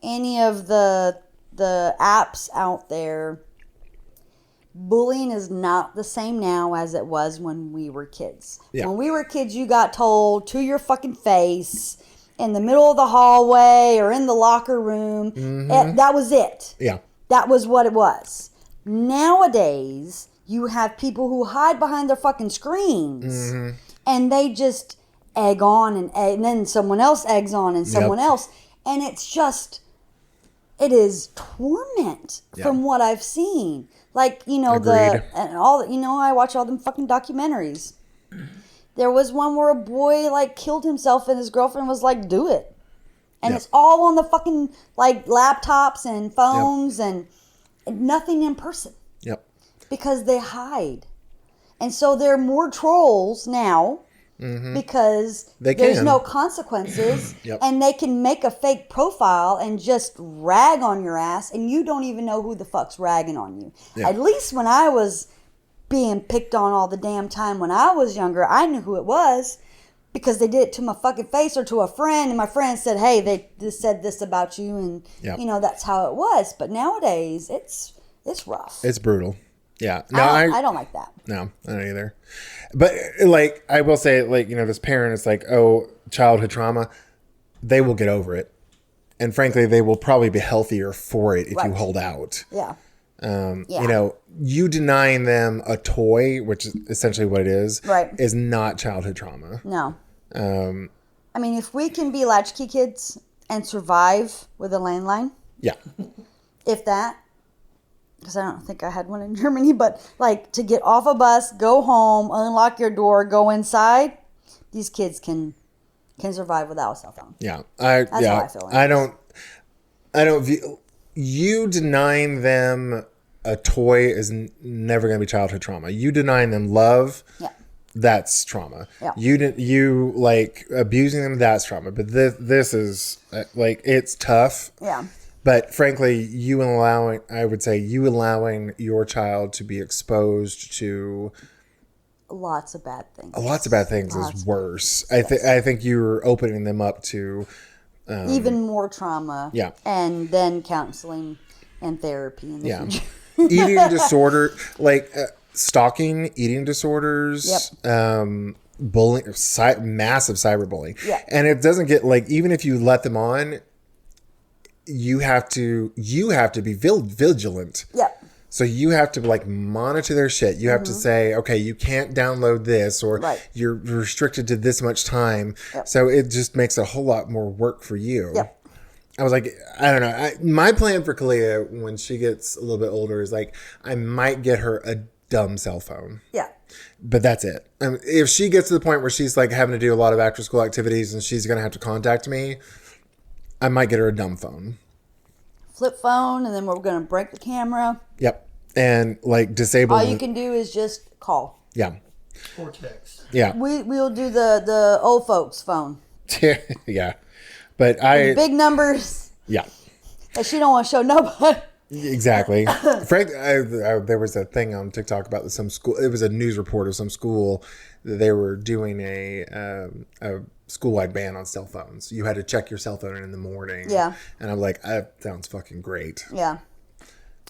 S2: any of the apps out there, bullying is not the same now as it was when we were kids.
S1: Yeah.
S2: When we were kids, you got told to your fucking face in the middle of the hallway or in the locker room. That was it.
S1: Yeah.
S2: That was what it was. Nowadays, you have people who hide behind their fucking screens and they just egg on and then someone else eggs on and someone else. And it's just, it is torment from what I've seen. Like, you know, I watch all them fucking documentaries. There was one where a boy like killed himself and his girlfriend was like, do it. And it's all on the fucking like laptops and phones and nothing in person.
S1: Yep.
S2: Because they hide. And so there are more trolls now because there's no consequences and they can make a fake profile and just rag on your ass and you don't even know who the fuck's ragging on you. At least when I was being picked on all the damn time when I was younger, I knew who it was because they did it to my fucking face or to a friend and my friend said, hey, they just said this about you and you know, that's how it was. But nowadays it's rough.
S1: It's brutal. Yeah. No,
S2: I don't like that.
S1: No, I don't either. But like, I will say, like, you know, this parent is like, oh, childhood trauma, they will get over it. And frankly, they will probably be healthier for it if you hold out.
S2: Yeah.
S1: You know, you denying them a toy, which is essentially what it is, is not childhood trauma.
S2: No. I mean, if we can be latchkey kids and survive with a landline.
S1: Yeah.
S2: If that. Because I don't think I had one in Germany, but like to get off a bus, go home, unlock your door, go inside, these kids can survive without a cell phone.
S1: Yeah.
S2: That's how I feel.
S1: I don't view, you denying them a toy is never going to be childhood trauma. You denying them love, that's trauma. Yeah. You like abusing them, that's trauma. But this is like, it's tough.
S2: Yeah.
S1: But frankly, you allowing your child to be exposed to
S2: lots of bad things.
S1: Is worse. I think you're opening them up to
S2: even more trauma.
S1: Yeah.
S2: And then counseling and therapy in the future.
S1: Eating disorder, like stalking, eating disorders, bullying, massive cyberbullying.
S2: Yeah.
S1: And it doesn't get like, even if you let them on, you have to be vigilant.
S2: Yeah.
S1: So you have to like monitor their shit. You have to say, okay, you can't download this, or you're restricted to this much time. Yep. So it just makes a whole lot more work for you. Yep. I was like, I don't know. My plan for Kalia when she gets a little bit older is like, I might get her a dumb cell phone. Yeah. But that's it. If she gets to the point where she's like having to do a lot of after school activities and she's going to have to contact me, I might get her a dumb phone. Flip phone, and then we're going to break the camera. Yep. And like disable. All you can do is just call. Yeah. Or text. Yeah. We'll do the old folks phone. Yeah. But big numbers. Yeah. That she don't want to show nobody. Exactly. Frank, there was a thing on TikTok about some school. It was a news report of some school that they were doing a school-wide ban on cell phones. You had to check your cell phone in the morning. Yeah. And I'm like, that sounds fucking great. Yeah.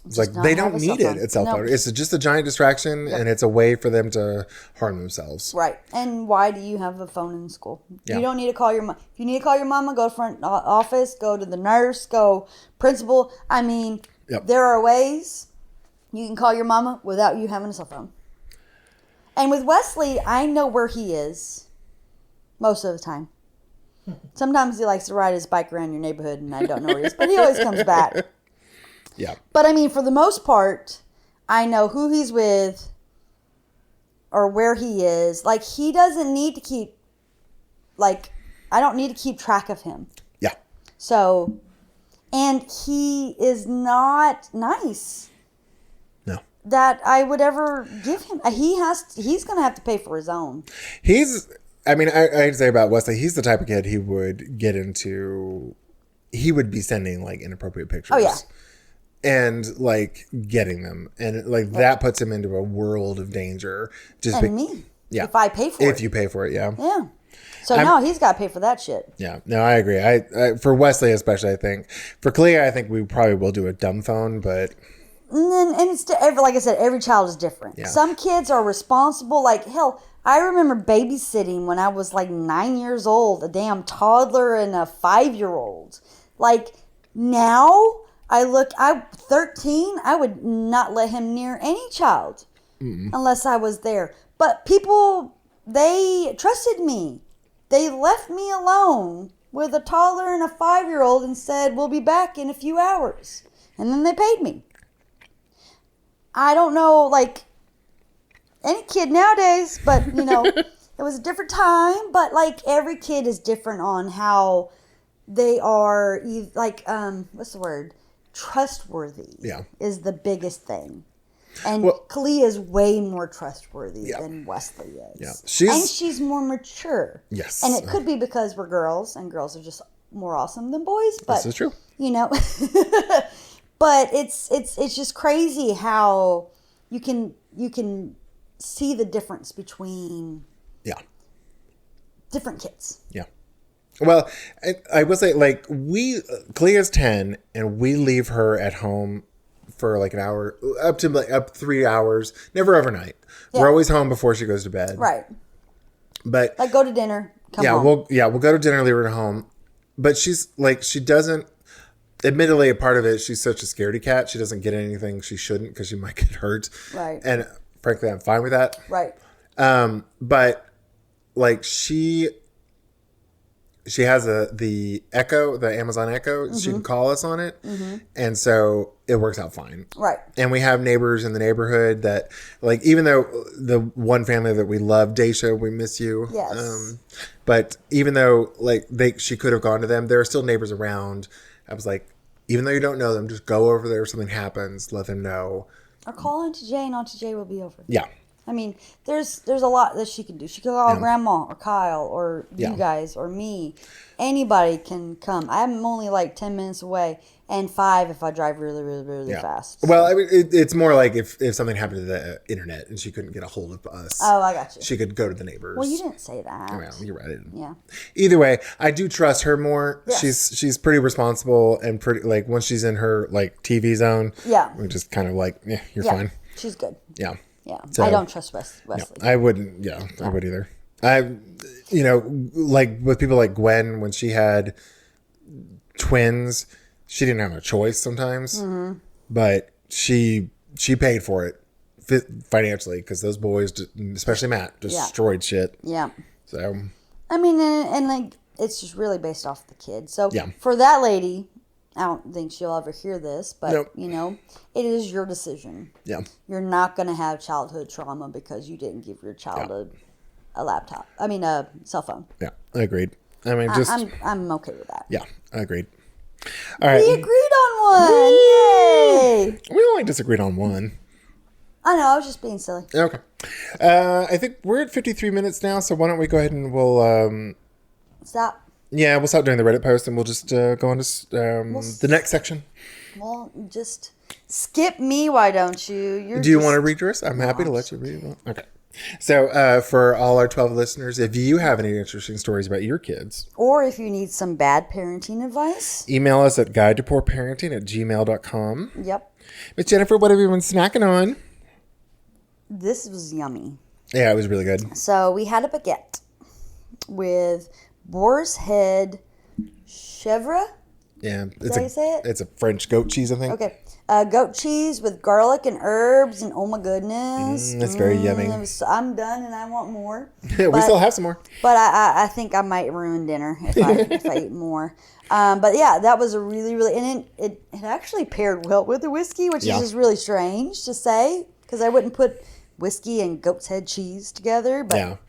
S1: It's like, they don't need it at cell phone. It's just a giant distraction, and it's a way for them to harm themselves. Right. And why do you have a phone in school? Yeah. You don't need to call your mom. If you need to call your mama, go to front office, go to the nurse, go principal. I mean, there are ways you can call your mama without you having a cell phone. And with Wesley, I know where he is. Most of the time. Sometimes he likes to ride his bike around your neighborhood and I don't know where he is, but he always comes back. Yeah. But I mean, for the most part, I know who he's with or where he is. Like, he doesn't need to keep, like, I don't need to keep track of him. Yeah. So
S2: And he is not nice
S1: No.
S2: that I would ever give him. He's going to have to pay for his own.
S1: I'd say about Wesley, he's the type of kid he would get into, he would be sending like inappropriate pictures.
S2: Oh, yeah.
S1: And like getting them. And like that puts him into a world of danger.
S2: Me.
S1: Yeah.
S2: If I pay for it.
S1: If you pay for it, yeah.
S2: Yeah. So now he's got to pay for that shit.
S1: Yeah. No, I agree. I for Wesley especially, I think. For Clea, I think we probably will do a dumb phone, but...
S2: And it's like I said, every child is different.
S1: Yeah.
S2: Some kids are responsible. Like, hell, I remember babysitting when I was like 9 years old, a damn toddler and a 5-year-old. Like, now I'm 13, I would not let him near any child unless I was there. But people, they trusted me. They left me alone with a toddler and a 5-year-old and said, we'll be back in a few hours. And then they paid me. I don't know, like, any kid nowadays, but, it was a different time. But, like, every kid is different on how they are, like, what's the word? Trustworthy.
S1: Yeah.
S2: Is the biggest thing. And Khalea is way more trustworthy than Wesley is.
S1: Yeah.
S2: She's more mature.
S1: Yes.
S2: And it could be because we're girls, and girls are just more awesome than boys. But,
S1: this is true.
S2: But it's just crazy how you can see the difference between different kids.
S1: Yeah. Well, I will say, like, Clea's 10, and we leave her at home for like an hour, up 3 hours, never overnight. Yeah. We're always home before she goes to bed.
S2: Right.
S1: But
S2: like, go to dinner, come home.
S1: We'll go to dinner, leave her at home. But she's like, she doesn't, admittedly, a part of it, she's such a scaredy cat. She doesn't get anything she shouldn't because she might get hurt.
S2: Right.
S1: And frankly, I'm fine with that.
S2: Right.
S1: But like she has the Echo, the Amazon Echo. Mm-hmm. She can call us on it. Mm-hmm. And so it works out fine.
S2: Right.
S1: And we have neighbors in the neighborhood that, like, even though the one family that we love, Daisha, we miss you.
S2: Yes.
S1: But even though, like, she could have gone to them, there are still neighbors around. I was like, even though you don't know them, just go over there if something happens, let them know.
S2: Or call Auntie Jay, and Auntie Jay will be over.
S1: Yeah.
S2: I mean, there's a lot that she can do. She can call Grandma or Kyle or you guys or me. Anybody can come. I'm only like 10 minutes away, and 5 if I drive really, really, really fast. So.
S1: Well, I mean, it's more like if something happened to the internet and she couldn't get a hold of us.
S2: Oh, I got you.
S1: She could go to the neighbors.
S2: Well, you didn't say that.
S1: Well, you're right.
S2: Yeah.
S1: Either way, I do trust her more.
S2: Yes.
S1: She's pretty responsible and pretty, like, once she's in her like TV zone.
S2: Yeah.
S1: We're just kind of like, you're fine.
S2: She's good.
S1: Yeah.
S2: Yeah. So, I don't trust Wesley.
S1: No, I wouldn't. Yeah, I would either. Like with people like Gwen, when she had twins, she didn't have a choice sometimes, but she paid for it financially because those boys, especially Matt, destroyed shit.
S2: Yeah.
S1: So,
S2: I mean, and like, it's just really based off the kid. So
S1: yeah.
S2: For that lady, I don't think she'll ever hear this, but
S1: nope.
S2: It is your decision.
S1: Yeah.
S2: You're not going to have childhood trauma because you didn't give your child a laptop. I mean, a cell phone.
S1: Yeah, I agreed. I mean,
S2: I'm okay with that.
S1: Yeah, I agreed. All right.
S2: We agreed on one. Yay!
S1: We only disagreed on one.
S2: I know. I was just being silly.
S1: Okay. I think we're at 53 minutes now, so why don't we go ahead and we'll
S2: stop.
S1: Yeah, we'll stop doing the Reddit post and we'll just go on to the next section.
S2: Well, just skip me, why don't you?
S1: Do you want to read yours? I'm happy to let you read it. Okay. So for all our 12 listeners, if you have any interesting stories about your kids.
S2: Or if you need some bad parenting advice.
S1: Email us at guidetopoorparenting@gmail.com.
S2: Yep.
S1: Miss Jennifer, what have you been snacking on?
S2: This was yummy.
S1: Yeah, it was really good.
S2: So we had a baguette with boar's head chèvre.
S1: Yeah.
S2: Did I say it?
S1: It's a French goat cheese, I think.
S2: Okay. Goat cheese with garlic and herbs, and oh my goodness.
S1: That's very yummy.
S2: I'm done and I want more.
S1: We still have some more.
S2: But I think I might ruin dinner if I eat more. But yeah, that was a really, really, and it actually paired well with the whiskey, which is just really strange to say, because I wouldn't put whiskey and goat's head cheese together. But,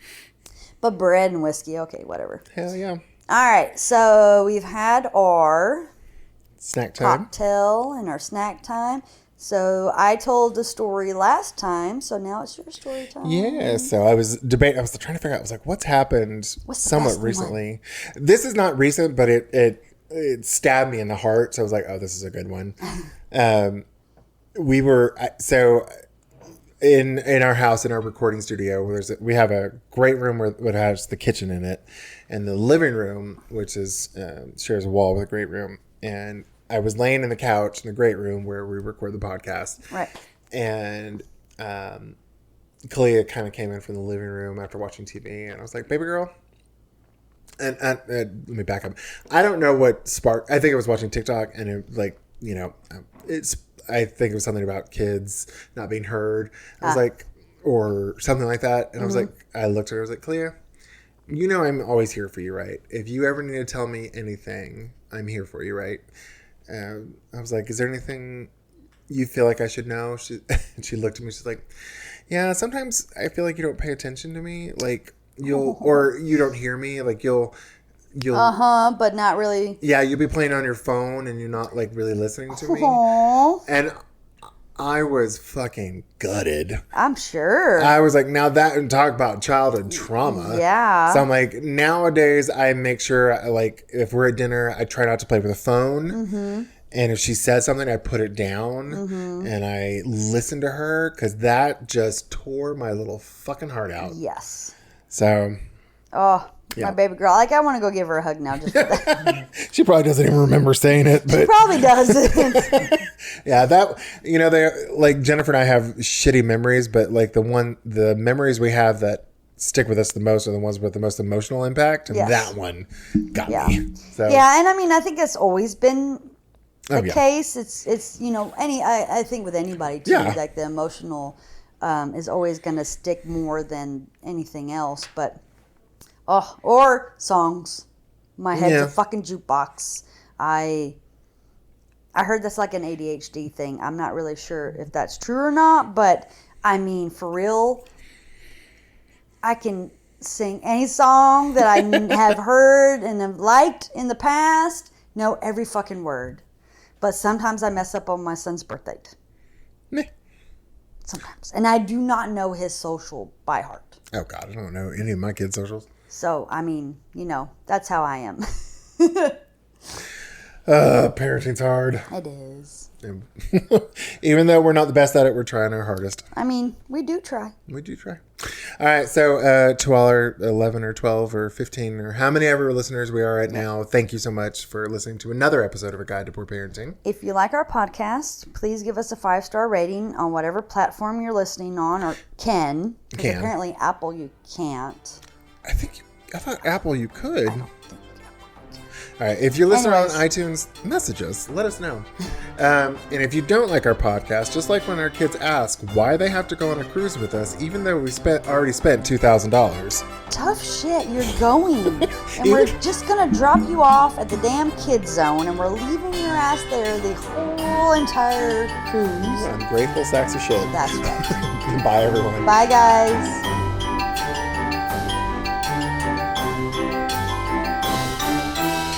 S2: but bread and whiskey, okay, whatever.
S1: Hell yeah.
S2: All right, so we've had our
S1: snack time.
S2: cocktail and our snack time. So I told the story last time, so now it's your story time.
S1: Yeah, so I was trying to figure out, I was like, what's happened somewhat recently? This is not recent, but it stabbed me in the heart. So I was like, oh, this is a good one. In our house, in our recording studio, we have a great room that has the kitchen in it, and the living room, which is shares a wall with a great room. And I was laying in the couch in the great room where we record the podcast.
S2: Right.
S1: And Kalia kind of came in from the living room after watching TV, and I was like, baby girl. And let me back up. I don't know what sparked. I think I was watching TikTok, and I think it was something about kids not being heard. I was like, or something like that. And I was like, I looked at her, I was like, Kalia, I'm always here for you, right? If you ever need to tell me anything, I'm here for you, right? I was like, is there anything you feel like I should know? She looked at me, she's like, yeah, sometimes I feel like you don't pay attention to me. Like or you don't hear me. Like you'll
S2: but not really.
S1: Yeah, you'll be playing on your phone and you're not like really listening to me. And I was fucking gutted.
S2: I'm sure.
S1: I was like, now that, and talk about childhood trauma.
S2: Yeah.
S1: So I'm like, nowadays I make sure, like, if we're at dinner, I try not to play with a phone. Mm-hmm. And if she says something, I put it down and I listen to her, because that just tore my little fucking heart out.
S2: Yes.
S1: So.
S2: Oh. Yeah. My baby girl. Like, I want to go give her a hug now. Just for that.
S1: She probably doesn't even remember saying it. But
S2: she probably doesn't.
S1: Yeah, they like Jennifer and I have shitty memories, but like the memories we have that stick with us the most are the ones with the most emotional impact, and that one got me. So.
S2: Yeah, and I mean, I think that's always been the case. It's I think with anybody too, like the emotional is always going to stick more than anything else, but. Oh, or songs. My head's a fucking jukebox. I heard that's like an ADHD thing. I'm not really sure if that's true or not, but I mean, for real, I can sing any song that I have heard and have liked in the past, know every fucking word. But sometimes I mess up on my son's birthday.
S1: Meh.
S2: Sometimes. And I do not know his social by heart.
S1: Oh, God, I don't know any of my kids' socials.
S2: So, I mean, that's how I am.
S1: Parenting's hard.
S2: It is.
S1: Even though we're not the best at it, we're trying our hardest.
S2: I mean, we do try.
S1: We do try. All right. So, to all our 11 or 12 or 15 or how many ever listeners we are right now, thank you so much for listening to another episode of A Guide to Poor Parenting.
S2: If you like our podcast, please give us a 5-star rating on whatever platform you're listening on, or can. Because apparently Apple you can't.
S1: I thought Apple you could. All right. If you're listening on iTunes, message us. Let us know. And if you don't like our podcast, just like when our kids ask why they have to go on a cruise with us, even though we already spent $2,000.
S2: Tough shit. You're going. And we're just going to drop you off at the damn kids zone, and we're leaving your ass there the whole entire cruise.
S1: Ungrateful sacks of shit.
S2: That's right.
S1: Bye, everyone.
S2: Bye, guys.